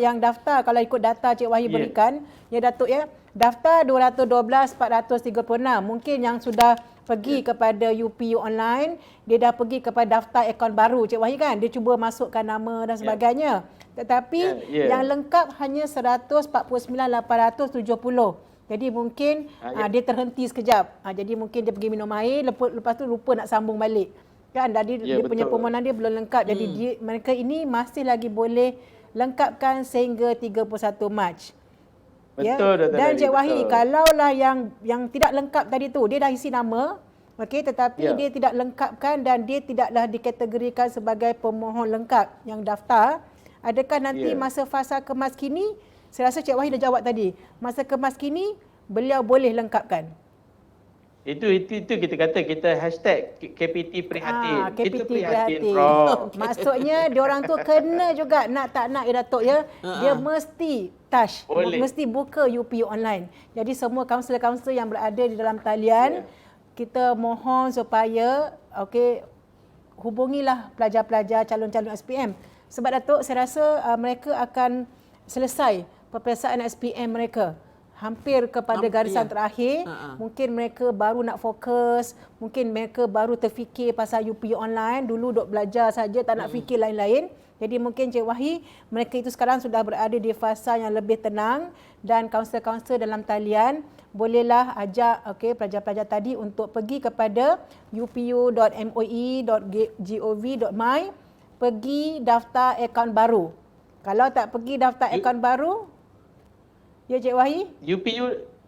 kalau ikut data Cik Wahid berikan, ya Datuk ya, daftar 212,436. Mungkin yang sudah pergi kepada UPU online, dia dah pergi kepada daftar akaun baru Cik Wahid kan. Dia cuba masukkan nama dan sebagainya. Tetapi yang lengkap hanya 149,870. Jadi mungkin dia terhenti sekejap. Jadi mungkin dia pergi minum air, lepas tu lupa nak sambung balik. Kan jadi dia punya permohonan dia belum lengkap. Jadi mereka ini masih lagi boleh lengkapkan sehingga 31 Mac. Betul, Dan Cik Wahid, kalaulah yang tidak lengkap tadi tu, dia dah isi nama, okey, tetapi dia tidak lengkapkan dan dia tidaklah dikategorikan sebagai pemohon lengkap yang daftar, adakah nanti masa fasa kemas kini, saya rasa Cik Wahid dah jawab tadi, masa kemas kini beliau boleh lengkapkan? Itu kita kata, kita hashtag KPT Prihatin. KPT Kita prihatin, Prihatin. Prof. Maksudnya diorang tu kena juga, nak tak nak ya Datuk ya, dia mesti touch, mesti buka UPU online. Jadi semua kaunselor-kaunselor yang berada di dalam talian, kita mohon supaya hubungilah pelajar-pelajar calon-calon SPM. Sebab Datuk, saya rasa mereka akan selesai peperiksaan SPM mereka. Hampir kepada garisan terakhir, mungkin mereka baru nak fokus, mungkin mereka baru terfikir pasal UPU online, dulu duk belajar saja, tak nak fikir lain-lain. Jadi mungkin Cik Wahid, mereka itu sekarang sudah berada di fasa yang lebih tenang dan kaunselor-kaunselor dalam talian bolehlah ajak pelajar-pelajar tadi untuk pergi kepada upu.moi.gov.my, pergi daftar akaun baru. Kalau tak pergi daftar akaun baru, ya Cik Wahid?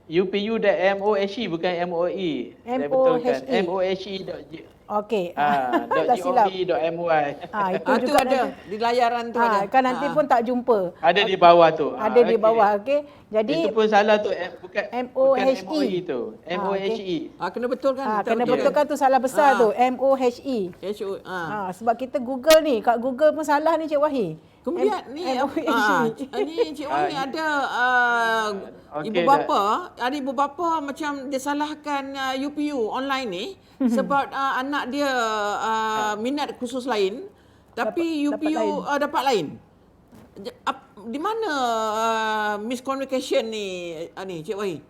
upu.mohe bukan MOE. Saya betulkan. mohe.gov.my. Okey. Tak silap. Itu juga ada di layaran tu ada. Kan nanti pun tak jumpa. Ada di bawah tu. Ada di bawah, okey. Jadi itu pun salah tu, bukan MOHE tu. MOHE. Kena betulkan. kena betulkan tu salah besar tu, MOHE. Sebab kita Google ni, kat Google pun salah ni Cik Wahid. Kemudian ni Cik Wahid ada ibu bapa macam dia salahkan UPU online ni sebab anak dia minat khusus lain tapi UPU dapat lain. Di mana miscommunication ni Cik Wahid?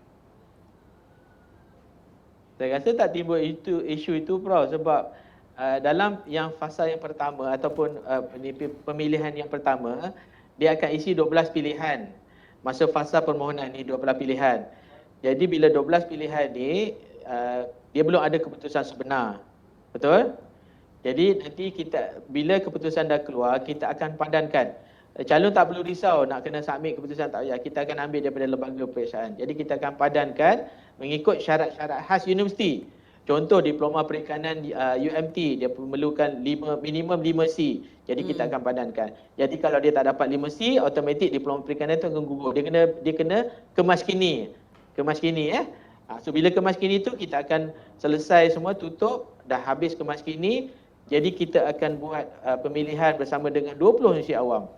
Saya rasa tak timbul isu itu Prof, sebab dalam yang fasa yang pertama ataupun pemilihan yang pertama, dia akan isi 12 pilihan. Masa fasa permohonan ni 12 pilihan. Jadi bila 12 pilihan ni dia belum ada keputusan sebenar. Betul? Jadi nanti bila keputusan dah keluar, kita akan padankan. Calon tak perlu risau nak kena submit keputusan, tak payah. Kita akan ambil daripada lembaga peperiksaan. Jadi kita akan padankan mengikut syarat-syarat khas universiti. Contoh diploma perikanan UMT, dia memerlukan minimum 5C. Jadi kita akan padankan. Jadi kalau dia tak dapat 5C, automatik diploma perikanan itu akan gugur. Dia kena kemas kini. So bila kemas kini tu kita akan selesai semua, tutup, dah habis kemas kini. Jadi kita akan buat pemilihan bersama dengan 20 universiti awam.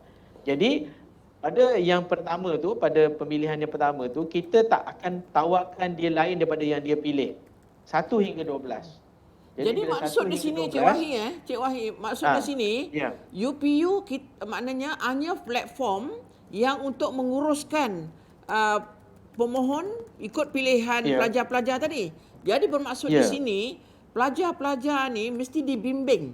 Jadi pada yang pertama tu, pada pemilihan yang pertama tu, kita tak akan tawarkan dia lain daripada yang dia pilih. 1 hingga 12. Jadi maksud di sini 12, Cik Wahid, maksud di sini UPU maknanya hanya platform yang untuk menguruskan pemohon ikut pilihan pelajar-pelajar tadi. Jadi bermaksud di sini pelajar-pelajar ni mesti dibimbing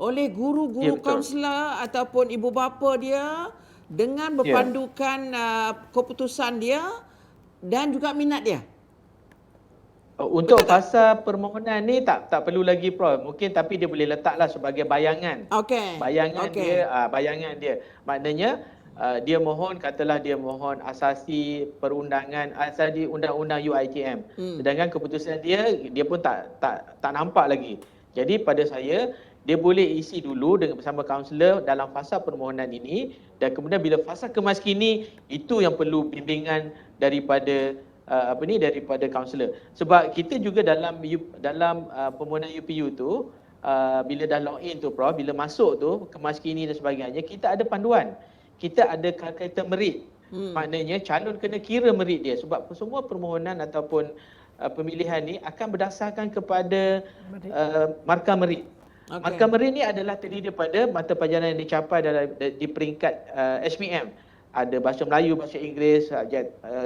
oleh guru-guru betul. kaunselor ataupun ibu bapa dia dengan berpandukan keputusan dia dan juga minat dia. Untuk fasa permohonan ni tak perlu lagi Prof. Mungkin tapi dia boleh letaklah sebagai bayangan. Okey. Bayangan dia. Maknanya dia mohon, katalah dia mohon asasi undang-undang UiTM. Sedangkan keputusan dia pun tak nampak lagi. Jadi pada saya dia boleh isi dulu dengan bersama kaunselor dalam fasa permohonan ini, dan kemudian bila fasa kemaskini itu yang perlu bimbingan daripada daripada kaunselor. Sebab kita juga dalam permohonan UPU tu bila dah login tu Prof, bila masuk tu kemaskini dan sebagainya, kita ada panduan. Kita ada kalkulator merit. Maknanya calon kena kira merit dia, sebab semua permohonan ataupun pemilihan ni akan berdasarkan kepada markah merit. Okey. Markah merit ni adalah terdiri daripada mata pelajaran yang dicapai di peringkat HPM. Ada bahasa Melayu, bahasa Inggeris,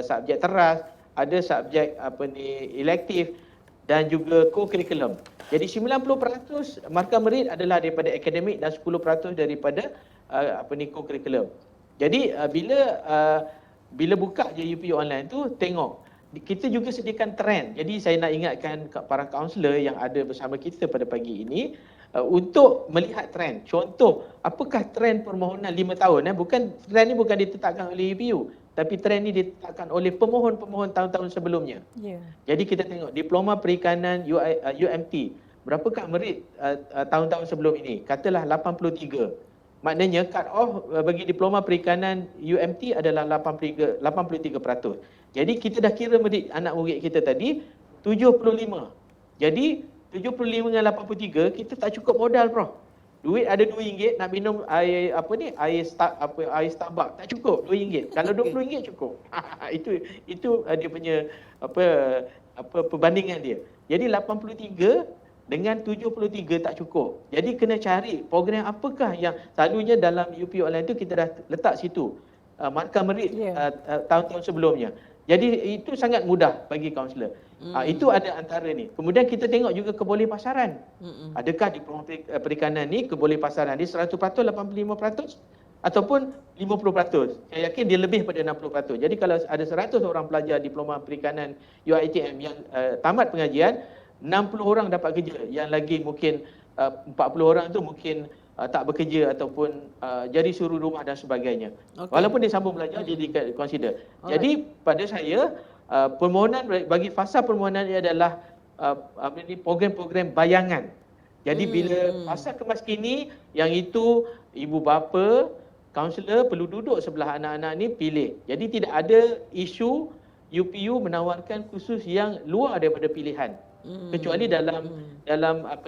subjek teras, ada subjek elektif dan juga co-curriculum. Jadi 90% markah merit adalah daripada akademik dan 10% daripada co-curriculum. Jadi bila buka je UPU online tu, tengok kita juga sediakan trend. Jadi saya nak ingatkan para kaunselor yang ada bersama kita pada pagi ini untuk melihat trend. Contoh, apakah trend permohonan 5 tahun? Trend ni bukan ditetapkan oleh UPU, tapi trend ni ditetapkan oleh pemohon-pemohon tahun-tahun sebelumnya. Jadi kita tengok diploma perikanan UMT, berapakah merit tahun-tahun sebelum ini? Katalah 83. Maknanya cut off bagi diploma perikanan UMT adalah 83%. Jadi kita dah kira merit anak murid kita tadi 75. Jadi 75 dengan 83 kita tak cukup modal Prof. Duit ada RM2 nak minum air Starbucks tak cukup RM2. Kalau RM20 cukup. Itu dia punya perbandingan dia. Jadi 83 dengan 73 tak cukup. Jadi kena cari program apakah yang selalunya dalam UPU online tu kita dah letak situ markah merit tahun-tahun sebelumnya. Jadi itu sangat mudah bagi kaunselor. Itu ada antara ni. Kemudian kita tengok juga kebolehpasaran. Adakah diploma perikanan ni kebolehpasaran dia 100%, 85% ataupun 50%. Saya yakin dia lebih pada 60%. Jadi kalau ada 100 orang pelajar diploma perikanan UiTM yang tamat pengajian, 60 orang dapat kerja. Yang lagi mungkin 40 orang tu mungkin tak bekerja ataupun jadi suruh rumah dan sebagainya. Walaupun dia sambung belajar, dia di-consider. Jadi pada saya, permohonan bagi fasa permohonan ini adalah program-program bayangan. Jadi bila fasa kemaskini, yang itu ibu bapa, kaunselor perlu duduk sebelah anak-anak ni pilih. Jadi tidak ada isu UPU menawarkan khusus yang luar daripada pilihan. Kecuali dalam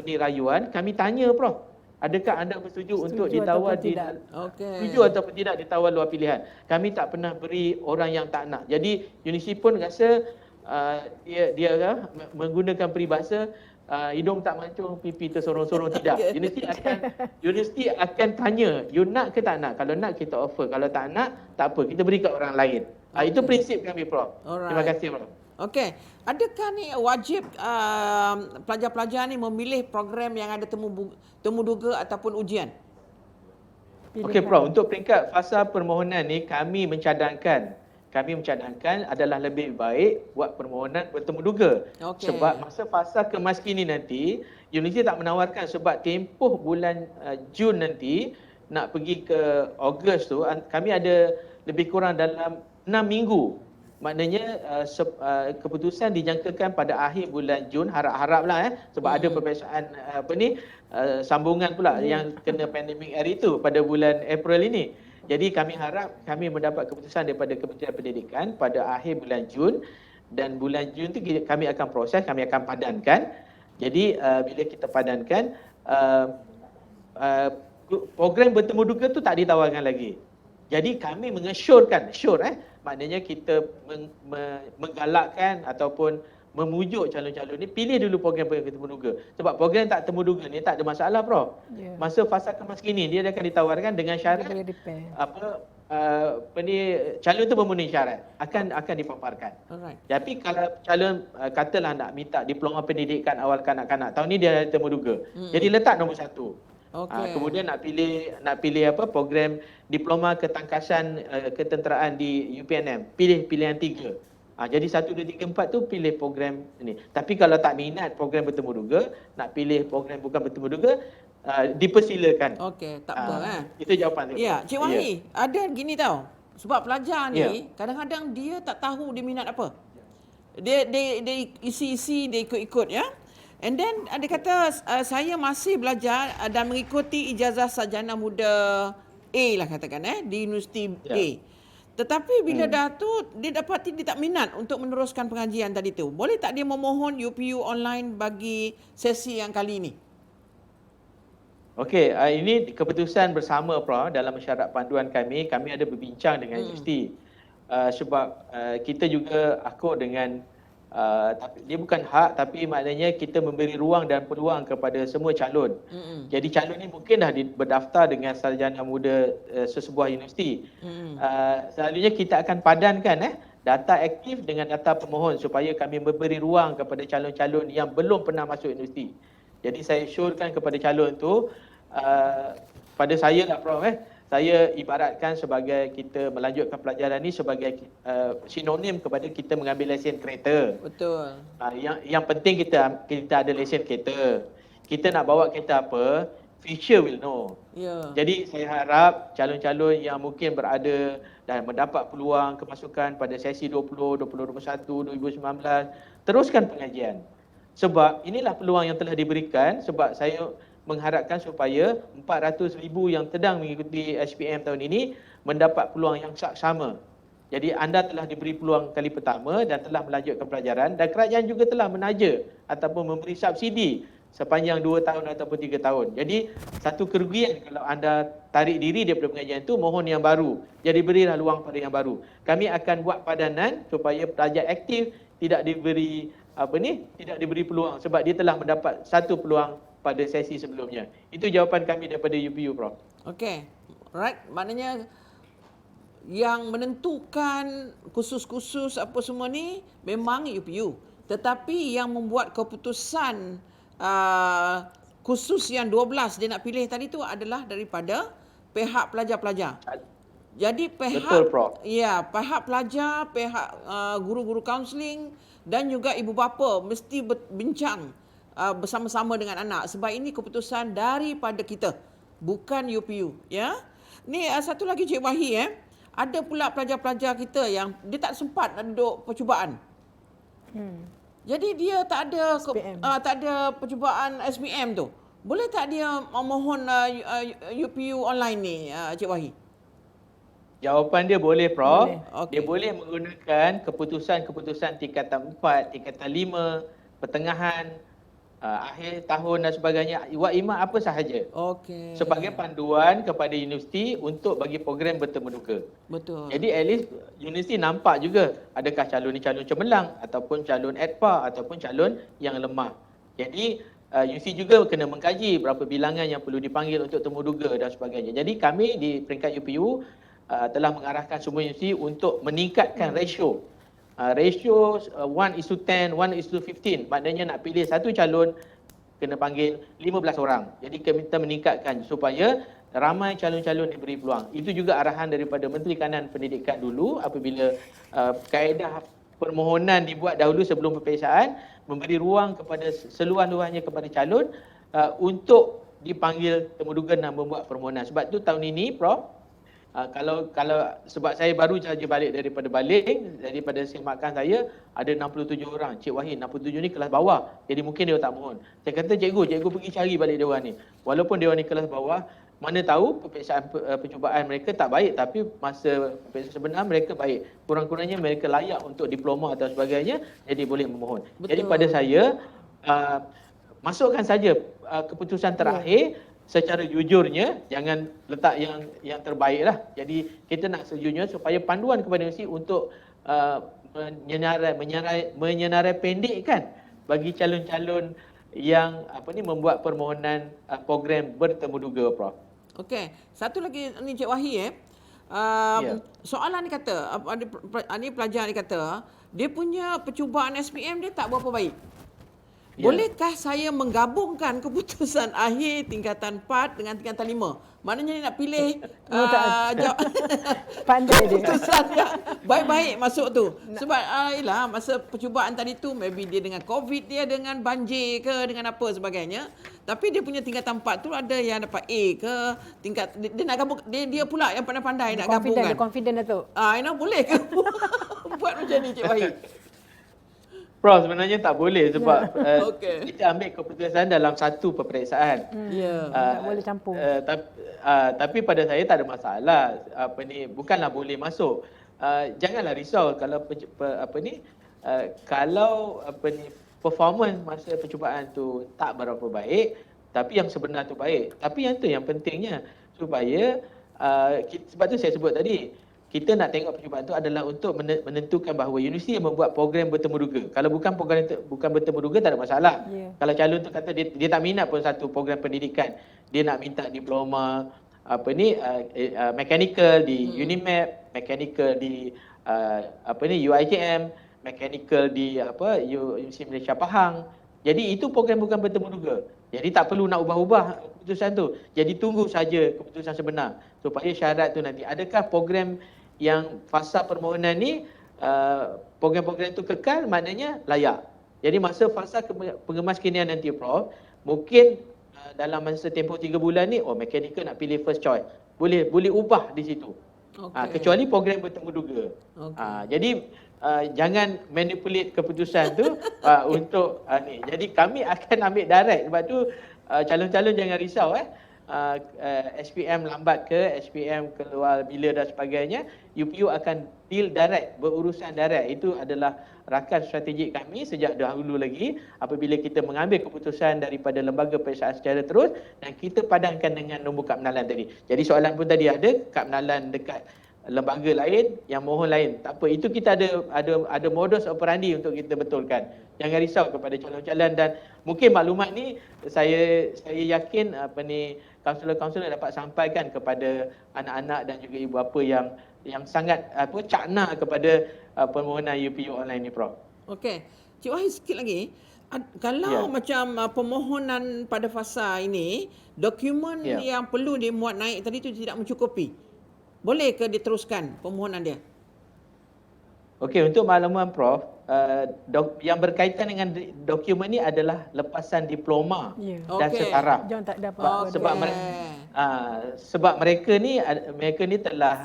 rayuan, kami tanya Prof, adakah anda bersetuju untuk ditawar setuju ataupun tidak ditawar luar pilihan? Kami tak pernah beri orang yang tak nak. Jadi universiti pun rasa dia menggunakan peribahasa hidung tak mancung, pipi tersorong-sorong. Tidak. Universiti akan tanya, you nak ke tak nak? Kalau nak kita offer, kalau tak nak tak apa, kita beri kat orang lain. Itu prinsip kami Prof. Terima kasih Prof. Okey, adakah ni wajib pelajar-pelajar ni memilih program yang ada temu duga ataupun ujian? Okey Prof, untuk peringkat fasa permohonan ni kami mencadangkan adalah lebih baik buat permohonan bertemu duga. Sebab masa fasa kemaskini nanti, universiti tak menawarkan sebab tempoh bulan Jun nanti nak pergi ke Ogos tu, kami ada lebih kurang dalam 6 minggu. Maknanya keputusan dijangkakan pada akhir bulan Jun, harap-haraplah sebab ada peperiksaan sambungan pula yang kena pandemik hari itu pada bulan April ini. Jadi kami harap kami mendapat keputusan daripada Kementerian Pendidikan pada akhir bulan Jun, dan bulan Jun tu kami akan proses, kami akan padankan. Jadi bila kita padankan, program bertemu duga tu tak ditawarkan lagi. Jadi kami mengesyorkan, maknanya kita menggalakkan ataupun memujuk calon-calon ni pilih dulu program-program temu duga. Sebab program tak temu duga ni tak ada masalah Prof. Masa fasa kemaskini dia akan ditawarkan dengan syarat calon tu memenuhi syarat akan dipaparkan. Tapi kalau calon katalah nak minta diploma pendidikan awal kanak-kanak, tahun ni dia ada temu duga. Jadi letak nombor 1. Okey. Kemudian nak pilih apa program diploma ketangkasan ketenteraan di UPNM, pilih pilihan 3. Jadi 1 2 3 4 tu pilih program ni. Tapi kalau tak minat program bertemu duga, nak pilih program bukan bertemu duga, dipersilakan. Okey, tak apa Itu jawapan saya. Ya, Cik Wahi, ada gini tau. Sebab pelajar Ya. ni kadang-kadang dia tak tahu dia minat apa. Dia isi-isi, dia ikut-ikut ya. And then ada kata saya masih belajar dan mengikuti ijazah sarjana muda A lah katakan di Universiti Ya. A. Tetapi bila dah tu dia dapati dia tak minat untuk meneruskan pengajian tadi tu. Boleh tak dia memohon UPU online bagi sesi yang kali ini? Okey, ini keputusan bersama Prof dalam mesyuarat panduan kami ada berbincang dengan universiti. Sebab kita juga akur dengan tapi dia bukan hak tapi maknanya kita memberi ruang dan peluang kepada semua calon. Jadi calon ni mungkin dah berdaftar dengan sarjana muda sesebuah universiti. Selalunya kita akan padankan data aktif dengan data pemohon supaya kami memberi ruang kepada calon-calon yang belum pernah masuk universiti. Jadi saya syorkan kepada calon tu pada saya lah Prof saya ibaratkan sebagai kita melanjutkan pelajaran ni sebagai sinonim kepada kita mengambil lesen kereta. Betul. Yang penting kita ada lesen kereta. Kita nak bawa kereta apa, future will know. Ya. Jadi saya harap calon-calon yang mungkin berada dan mendapat peluang kemasukan pada sesi 20, 2021, 2019 teruskan pengajian. Sebab inilah peluang yang telah diberikan sebab saya mengharapkan supaya 400,000 yang sedang mengikuti SPM tahun ini mendapat peluang yang sama. Jadi anda telah diberi peluang kali pertama dan telah melanjutkan pelajaran dan kerajaan juga telah menaja ataupun memberi subsidi sepanjang 2 tahun ataupun 3 tahun. Jadi satu kerugian kalau anda tarik diri daripada pengajian itu mohon yang baru. Jadi berilah peluang pada yang baru. Kami akan buat padanan supaya pelajar aktif tidak diberi tidak diberi peluang sebab dia telah mendapat satu peluang pada sesi sebelumnya. Itu jawapan kami daripada UPU, Prof. Okey. Right, maknanya yang menentukan khusus-khusus apa semua ni memang UPU. Tetapi yang membuat keputusan khusus yang 12 dia nak pilih tadi tu adalah daripada pihak pelajar-pelajar. Jadi pihak Betul, Prof. Ya, pihak pelajar, pihak guru-guru kaunseling dan juga ibu bapa mesti bincang bersama-sama dengan anak sebab ini keputusan daripada kita bukan UPU ya. Ni satu lagi Cik Wahi ada pula pelajar-pelajar kita yang dia tak sempat nak duduk percubaan. Jadi dia tak ada percubaan SPM tu. Boleh tak dia memohon UPU online ni Cik Wahi? Jawapan dia boleh, Prof. Boleh. Okay. Dia boleh menggunakan keputusan-keputusan tingkatan 4, tingkatan 5, pertengahan, akhir tahun dan sebagainya, Wak Imat apa sahaja. Okey. Sebagai panduan kepada universiti untuk bagi program bertemu duka. Betul. Jadi at least universiti nampak juga adakah calon ni calon cemerlang ataupun calon ADPA ataupun calon yang lemah. Jadi universiti juga kena mengkaji berapa bilangan yang perlu dipanggil untuk temu duga dan sebagainya. Jadi kami di peringkat UPU telah mengarahkan semua universiti untuk meningkatkan ratio. Ratio 1:10, 1:15. Maknanya nak pilih satu calon kena panggil 15 orang. Jadi kita meningkatkan supaya ramai calon-calon diberi peluang. Itu juga arahan daripada Menteri Kanan Pendidikan dulu apabila kaedah permohonan dibuat dahulu sebelum peperiksaan, memberi ruang kepada seluas-luasnya kepada calon untuk dipanggil temuduga dan membuat permohonan. Sebab tu tahun ini Prof, kalau sebab saya baru saja balik daripada semakan saya ada 67 orang. Cik Wahi 67 ni kelas bawah. Jadi mungkin dia tak mohon. Saya kata cikgu pergi cari balik dia orang ni. Walaupun dia orang ni kelas bawah, mana tahu peperiksaan percubaan mereka tak baik tapi masa peperiksaan sebenar mereka baik. Kurang-kurangnya mereka layak untuk diploma atau sebagainya, jadi boleh memohon. Betul. Jadi pada saya masukkan saja keputusan terakhir secara jujurnya, jangan letak yang terbaik lah. Jadi kita nak sejujurnya supaya panduan kepada universiti untuk menyenarai pendekkan bagi calon-calon yang membuat permohonan program bertemu duga, Prof. Okey, satu lagi ni Cik Wahi soalan ni kata ni pelajar ni kata dia punya percubaan SPM dia tak berapa baik. Bolehkah saya menggabungkan keputusan akhir tingkatan 4 dengan tingkatan 5? Maknanya dia nak pilih Pandai dia. keputusan yang baik-baik masuk tu. Sebab yelah, masa percubaan tadi tu maybe dia dengan COVID, dia dengan banjir ke, dengan apa sebagainya. Tapi dia punya tingkatan 4 tu ada yang dapat A ke, tingkat dia nak gabung, dia pula yang pandai-pandai nak gabungkan. Dia confident Datuk. Boleh ke buat macam ni Cik Wahid? Prof, sebenarnya tak boleh sebab Okey. kita ambil keputusan dalam satu peperiksaan. Ya. Tak boleh campur. Tapi pada saya tak ada masalah. Bukanlah boleh masuk. Janganlah risau kalau kalau performance masa percubaan tu tak berapa baik, tapi yang sebenar tu baik. Tapi yang tu yang pentingnya supaya sebab tu saya sebut tadi, kita nak tengok percubaan tu adalah untuk menentukan bahawa universiti yang membuat program bertemu duga. Kalau bukan program bukan bertemu duga, tak ada masalah. Yeah. Kalau calon tu kata dia tak minat pun satu program pendidikan, dia nak minta diploma mechanical di UNIMAP, mechanical di UiTM, mechanical di Universiti Malaysia Pahang. Jadi itu program bukan bertemu duga. Jadi tak perlu nak ubah-ubah keputusan tu. Jadi tunggu saja keputusan sebenar supaya syarat tu nanti. Adakah program yang fasa permohonan ni program-program tu kekal, maknanya layak. Jadi masa fasa pengemas kinian nanti Prof, mungkin dalam masa tempoh 3 bulan ni mechanical nak pilih first choice. Boleh ubah di situ. Okay. Kecuali program bertemu duga. Okay. Jadi jangan manipulate keputusan tu untuk ni. Jadi kami akan ambil direct. Sebab tu calon-calon jangan risau SPM lambat ke, SPM keluar bila dan sebagainya, UPU akan deal direct, berurusan direct. Itu adalah rakan strategik kami sejak dahulu lagi apabila kita mengambil keputusan daripada lembaga peperiksaan secara terus dan kita padankan dengan nombor kad penalan tadi. Jadi soalan pun tadi ada kad penalan dekat lembaga lain, yang mohon lain. Tak apa, itu kita ada modus operandi untuk kita betulkan. Jangan risau kepada calon-calon, dan mungkin maklumat ni saya yakin kaunselor-kaunselor dapat sampaikan kepada anak-anak dan juga ibu bapa yang sangat cakna kepada permohonan UPU online ni Prof. Okey. Cik Wahid, sikit lagi. Kalau macam permohonan pada fasa ini, dokumen yang perlu dimuat naik tadi tu tidak mencukupi, boleh ke diteruskan permohonan dia? Okey, untuk makluman Prof, yang berkaitan dengan dokumen ni adalah lepasan diploma dan setara. Jangan tak dapat. Sebab mereka ni telah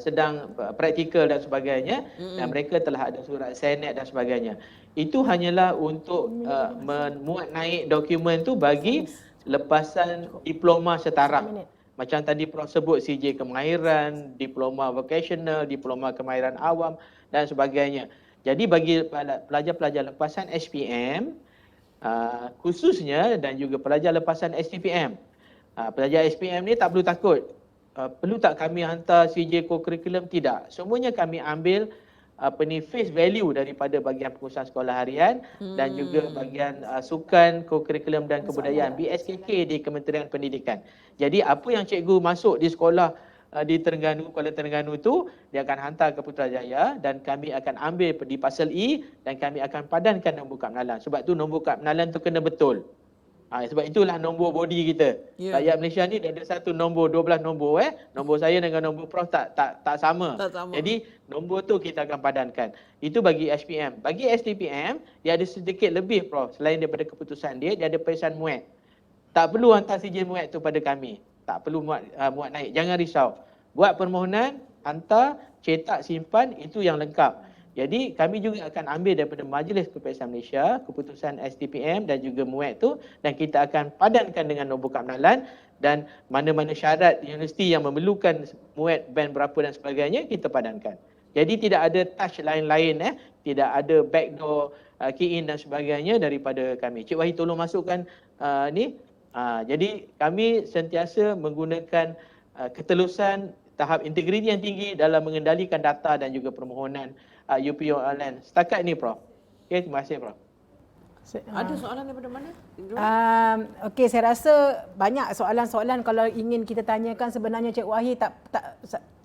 sedang praktikal dan sebagainya, dan mereka telah ada surat senet dan sebagainya. Itu hanyalah untuk memuat naik dokumen tu bagi lepasan diploma setara. Macam tadi Prof sebut CJ kemahiran, diploma vocational, diploma kemahiran awam dan sebagainya. Jadi bagi pelajar-pelajar lepasan SPM khususnya dan juga pelajar lepasan STPM. Pelajar SPM ni tak perlu takut. Perlu tak kami hantar CJ co-curriculum? Tidak. Semuanya kami ambil face value daripada bahagian pengurusan sekolah harian dan juga bahagian sukan, co-curriculum dan kebudayaan BSKK di Kementerian Pendidikan. Jadi apa yang cikgu masuk di sekolah di Terengganu, Kuala Terengganu tu, dia akan hantar ke Putrajaya dan kami akan ambil di pasal E dan kami akan padankan nombor kad penalan. Sebab tu nombor kad penalan tu kena betul. Sebab itulah nombor body kita. Rakyat Malaysia ni dia ada satu nombor, 12 nombor. Nombor saya dengan nombor Prof tak sama. Jadi nombor tu kita akan padankan. Itu bagi SPM. Bagi STPM, dia ada sedikit lebih Prof. Selain daripada keputusan dia ada periksaan muat. Tak perlu hantar CJ muat tu pada kami. Tak perlu muat naik. Jangan risau. Buat permohonan, hantar, cetak, simpan, itu yang lengkap. Jadi kami juga akan ambil daripada Majlis Peperiksaan Malaysia keputusan STPM dan juga MUAT tu, dan kita akan padankan dengan nombor kad penalan, dan mana-mana syarat universiti yang memerlukan MUAT band berapa dan sebagainya kita padankan. Jadi tidak ada touch lain-lain, tidak ada backdoor key in dan sebagainya daripada kami. Cik Wahid tolong masukkan ni. Jadi kami sentiasa menggunakan ketelusan tahap integriti yang tinggi dalam mengendalikan data dan juga permohonan UPU online. Setakat ini Prof. Okey, terima kasih Prof. Ada soalan daripada mana? Okey, saya rasa banyak soalan-soalan kalau ingin kita tanyakan sebenarnya Cik Wahid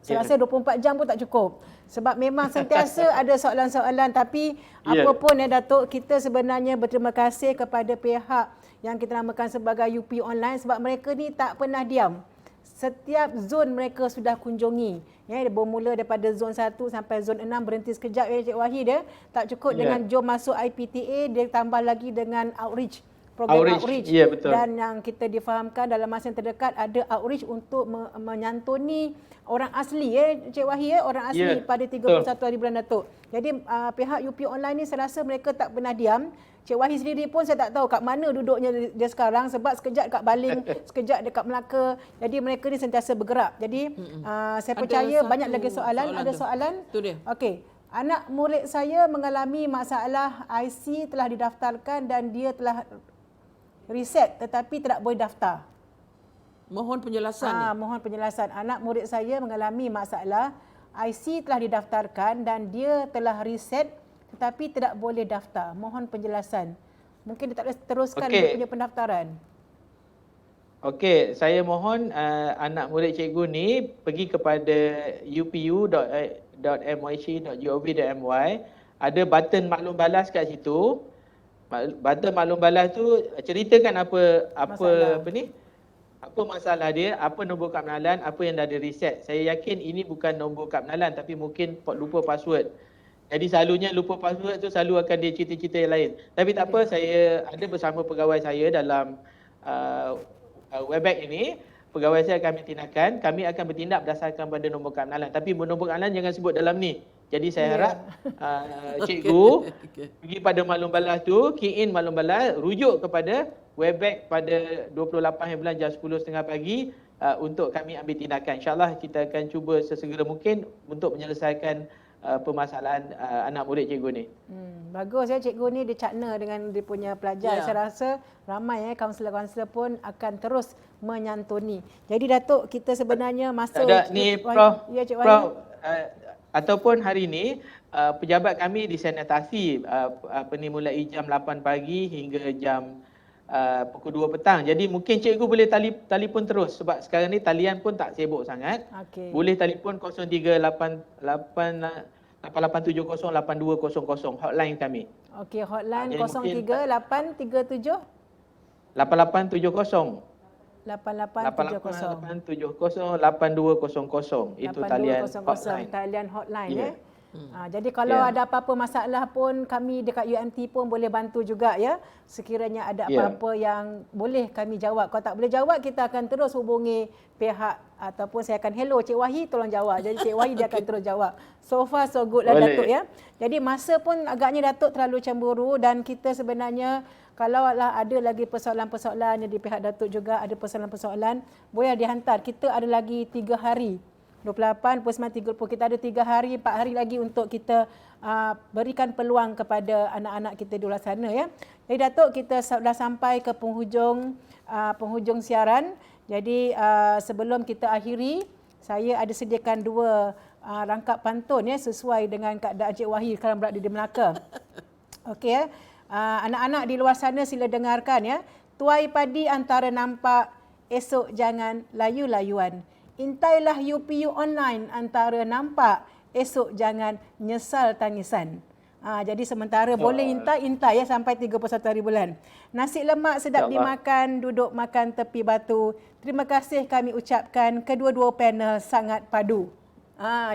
Saya rasa 24 jam pun tak cukup. Sebab memang sentiasa ada soalan-soalan, tapi apa pun Datuk, kita sebenarnya berterima kasih kepada pihak yang kita namakan sebagai UP Online sebab mereka ni tak pernah diam. Setiap zon mereka sudah kunjungi. Ya, bermula daripada zon 1 sampai zon 6, berhenti sekejap ya Cik Wahid dia. Tak cukup dengan jom masuk IPTA, dia tambah lagi dengan outreach. Program outreach. Ya, betul. Dan yang kita difahamkan dalam masa yang terdekat ada outreach untuk menyantuni orang asli Cik Wahid orang asli pada 31 hari bulan Datuk. Jadi pihak UP Online ni saya rasa mereka tak pernah diam. Cik Wahid sendiri pun saya tak tahu kat mana duduknya dia sekarang sebab sekejap kat Baling, sekejap dekat Melaka. Jadi mereka ni sentiasa bergerak. Jadi saya percaya banyak lagi soalan. Ada soalan? Itu dia. Okey. Anak murid saya mengalami masalah IC telah didaftarkan dan dia telah reset tetapi tidak boleh daftar. Mohon penjelasan ni. Mohon penjelasan. Anak murid saya mengalami masalah IC telah didaftarkan dan dia telah reset tetapi tidak boleh daftar. Mohon penjelasan. Mungkin dia tak boleh teruskan dia punya pendaftaran. Okey, saya mohon anak murid cikgu ni pergi kepada upu.myc.gov.my. Ada button maklum balas kat situ. Button maklum balas tu ceritakan apa masalah dia, apa nombor kad pengenalan, apa yang dah di reset. Saya yakin ini bukan nombor kad pengenalan tapi mungkin lupa password. Jadi selalunya lupa password tu selalu akan dia cerita-cerita yang lain. Tapi tak apa, saya ada bersama pegawai saya dalam Webex ini. Pegawai saya akan tindakan, kami akan bertindak berdasarkan pada nombor kad pengenalan. Tapi nombor kad pengenalan jangan sebut dalam ni. Jadi saya harap cikgu pergi pada maklum balas tu, key in maklum balas, rujuk kepada Webex pada 28 bulan jam 10.30 pagi untuk kami ambil tindakan. InsyaAllah kita akan cuba sesegera mungkin untuk menyelesaikan permasalahan anak murid cikgu ni. Bagus cikgu ni dia cakna dengan dia punya pelajar. Saya rasa ramai kaunselor-kaunselor pun akan terus menyantuni. Jadi Datuk, kita sebenarnya masa Prof, ataupun hari ini pejabat kami disanitasi mulai jam 8 pagi hingga jam pukul 2 petang. Jadi mungkin cikgu boleh telefon terus sebab sekarang ni talian pun tak sibuk sangat. Boleh telefon 0388708200 hotline kami. Okey, hotline 03837870 8870 itu talian hotline. Talian hotline jadi kalau ada apa-apa masalah pun kami dekat UMT pun boleh bantu juga ya. Sekiranya ada apa-apa yang boleh kami jawab. Kalau tak boleh jawab kita akan terus hubungi pihak ataupun saya akan hello Cik Wahid tolong jawab. Jadi Cik Wahid dia akan terus jawab. So far so good lah Datuk ya. Jadi masa pun agaknya Datuk terlalu cemburu dan kita sebenarnya kalau ada lagi persoalan-persoalan di pihak Datuk juga ada persoalan-persoalan boleh dihantar. Kita ada lagi 3 hari. 28, 29, 30. Kita ada 3 hari, 4 hari lagi untuk kita berikan peluang kepada anak-anak kita di luar sana ya. Jadi Datuk, kita sudah sampai ke penghujung siaran. Jadi sebelum kita akhiri, saya ada sediakan 2 rangkap pantun ya sesuai dengan keadaan Cik Wahid sekarang berada di Melaka. Okey ya. Anak-anak di luar sana sila dengarkan ya. Tuai padi antara nampak, esok jangan layu-layuan. Intailah UPU online antara nampak, esok jangan nyesal tangisan. Jadi sementara boleh intai ya sampai 31 hari bulan. Nasi lemak sedap dimakan, duduk makan tepi batu. Terima kasih kami ucapkan kedua-dua panel sangat padu.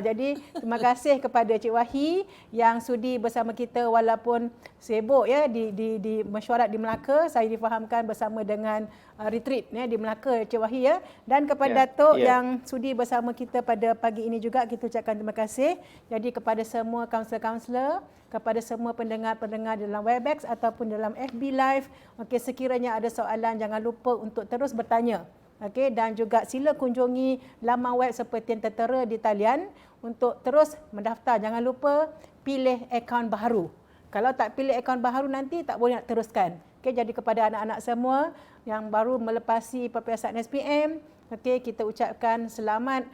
Jadi terima kasih kepada Cik Wahid yang sudi bersama kita walaupun sibuk ya di mesyuarat di Melaka. Saya difahamkan bersama dengan retreat ya di Melaka Cik Wahid ya. Dan kepada Datuk yang sudi bersama kita pada pagi ini juga kita ucapkan terima kasih. Jadi kepada semua kaunselor-kaunselor, kepada semua pendengar-pendengar dalam Webex ataupun dalam FB Live, sekiranya ada soalan jangan lupa untuk terus bertanya. Dan juga sila kunjungi laman web seperti yang tertera di talian untuk terus mendaftar. Jangan lupa pilih akaun baharu. Kalau tak pilih akaun baharu nanti tak boleh nak teruskan. Jadi kepada anak-anak semua yang baru melepasi peperiksaan SPM, kita ucapkan selamat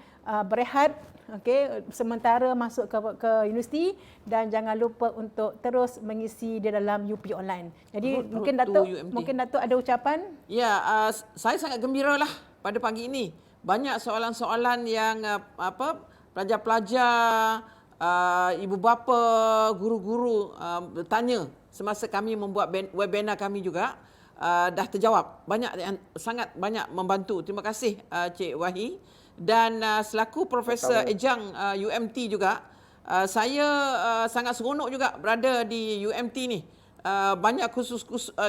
berehat. Sementara masuk ke universiti dan jangan lupa untuk terus mengisi di dalam UP Online. Jadi mungkin Datuk ada ucapan? Ya, saya sangat gembira lah pada pagi ini. Banyak soalan-soalan yang pelajar-pelajar, ibu bapa, guru-guru bertanya semasa kami membuat webinar kami juga, dah terjawab. Sangat banyak membantu. Terima kasih Cik Wahi. Dan selaku Profesor Ejang UMT juga, saya sangat seronok juga berada di UMT ni. Banyak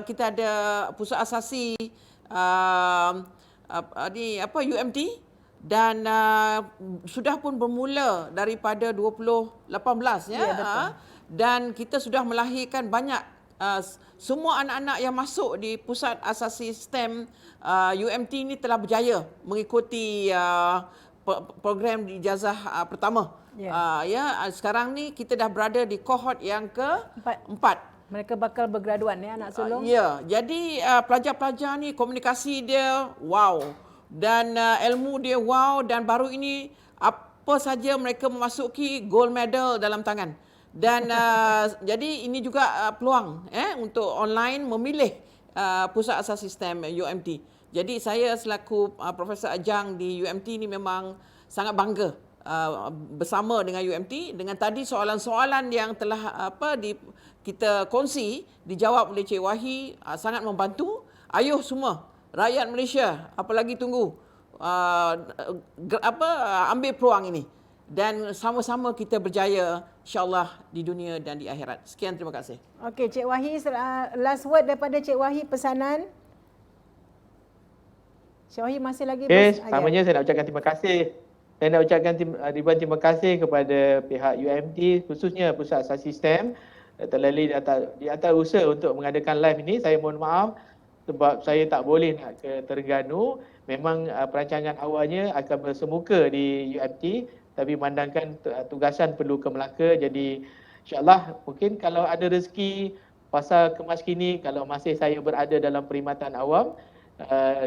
kita ada pusat asasi UMT, dan sudah pun bermula daripada 2018 ya. Ya, betul. Dan kita sudah melahirkan banyak semua anak-anak yang masuk di pusat asasi STEM UMT ni telah berjaya mengikuti program ijazah pertama. Sekarang ni kita dah berada di kohort yang keempat. Mereka bakal bergraduan ya anak sulung. Jadi pelajar-pelajar ni komunikasi dia wow, dan ilmu dia wow, dan baru ini apa saja mereka memasuki gold medal dalam tangan. Dan jadi ini juga peluang untuk online memilih pusat asas sistem UMT. Jadi saya selaku Profesor Ejang di UMT ni memang sangat bangga bersama dengan UMT, dengan tadi soalan-soalan yang telah kita kongsi dijawab oleh Cik Wahi, sangat membantu. Ayuh semua rakyat Malaysia, apalagi tunggu ambil peluang ini dan sama-sama kita berjaya insya-Allah di dunia dan di akhirat. Sekian, terima kasih. Okey, Cik Wahi, last word daripada Cik Wahi, pesanan. Cik Wahi masih lagi Selamanya saya nak ucapkan terima kasih. Saya nak ucapkan ribuan terima kasih kepada pihak UMT, khususnya Pusat Asas Sistem, Dr. Laili di atas usaha untuk mengadakan live ini. Saya mohon maaf sebab saya tak boleh nak ke Terengganu. Memang perancangan awalnya akan bersemuka di UMT, tapi memandangkan tugasan perlu ke Melaka. Jadi insyaAllah mungkin kalau ada rezeki pasal kemas kini, kalau masih saya berada dalam perkhidmatan awam,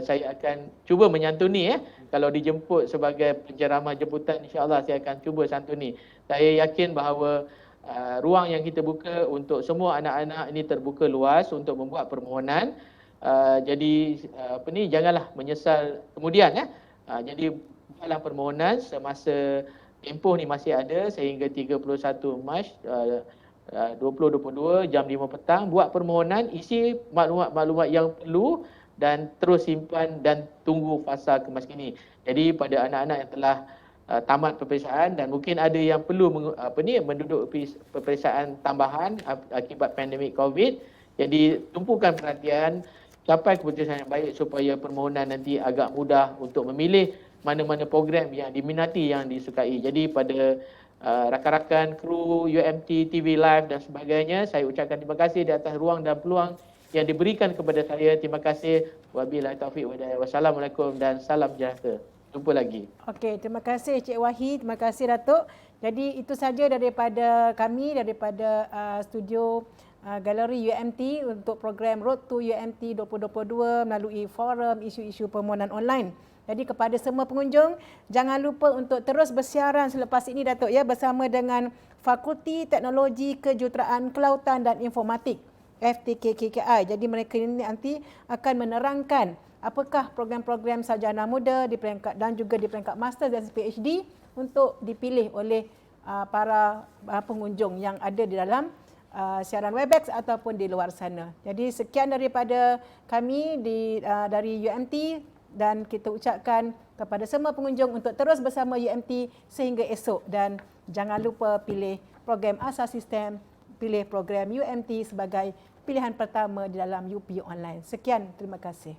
saya akan cuba menyantuni. Kalau dijemput sebagai penceramah jemputan, insyaAllah saya akan cuba santuni. Saya yakin bahawa ruang yang kita buka untuk semua anak-anak ini terbuka luas untuk membuat permohonan. Jadi janganlah menyesal kemudian. Jadi buatlah permohonan semasa tempoh ni masih ada sehingga 31 Mac 2022 jam 5 petang. Buat permohonan, isi maklumat-maklumat yang perlu dan terus simpan dan tunggu fasa kemas kini. Jadi pada anak-anak yang telah tamat peperiksaan dan mungkin ada yang perlu menduduk peperiksaan tambahan akibat pandemik COVID, jadi tumpukan perhatian, capai keputusan yang baik supaya permohonan nanti agak mudah untuk memilih mana-mana program yang diminati, yang disukai. Jadi pada rakan-rakan kru UMT TV Live dan sebagainya, saya ucapkan terima kasih di atas ruang dan peluang yang diberikan kepada saya. Terima kasih. Wabillahi taufiq wa hidayah. Wassalamualaikum dan salam sejahtera. Jumpa lagi. Okey, terima kasih Cik Wahi, terima kasih Datuk. Jadi itu saja daripada kami, daripada studio Galeri UMT untuk program Road to UMT 2022 melalui forum isu-isu permohonan online. Jadi kepada semua pengunjung, jangan lupa untuk terus bersiaran selepas ini Datuk ya, bersama dengan Fakulti Teknologi Kejuruteraan Kelautan dan Informatik FTKKKI. Jadi mereka ini nanti akan menerangkan apakah program-program sarjana muda di peringkat dan juga di peringkat master dan PhD untuk dipilih oleh para pengunjung yang ada di dalam siaran Webex ataupun di luar sana. Jadi sekian daripada kami dari UMT, dan kita ucapkan kepada semua pengunjung untuk terus bersama UMT sehingga esok, dan jangan lupa pilih program asas sistem, pilih program UMT sebagai pilihan pertama di dalam UP Online. Sekian, terima kasih.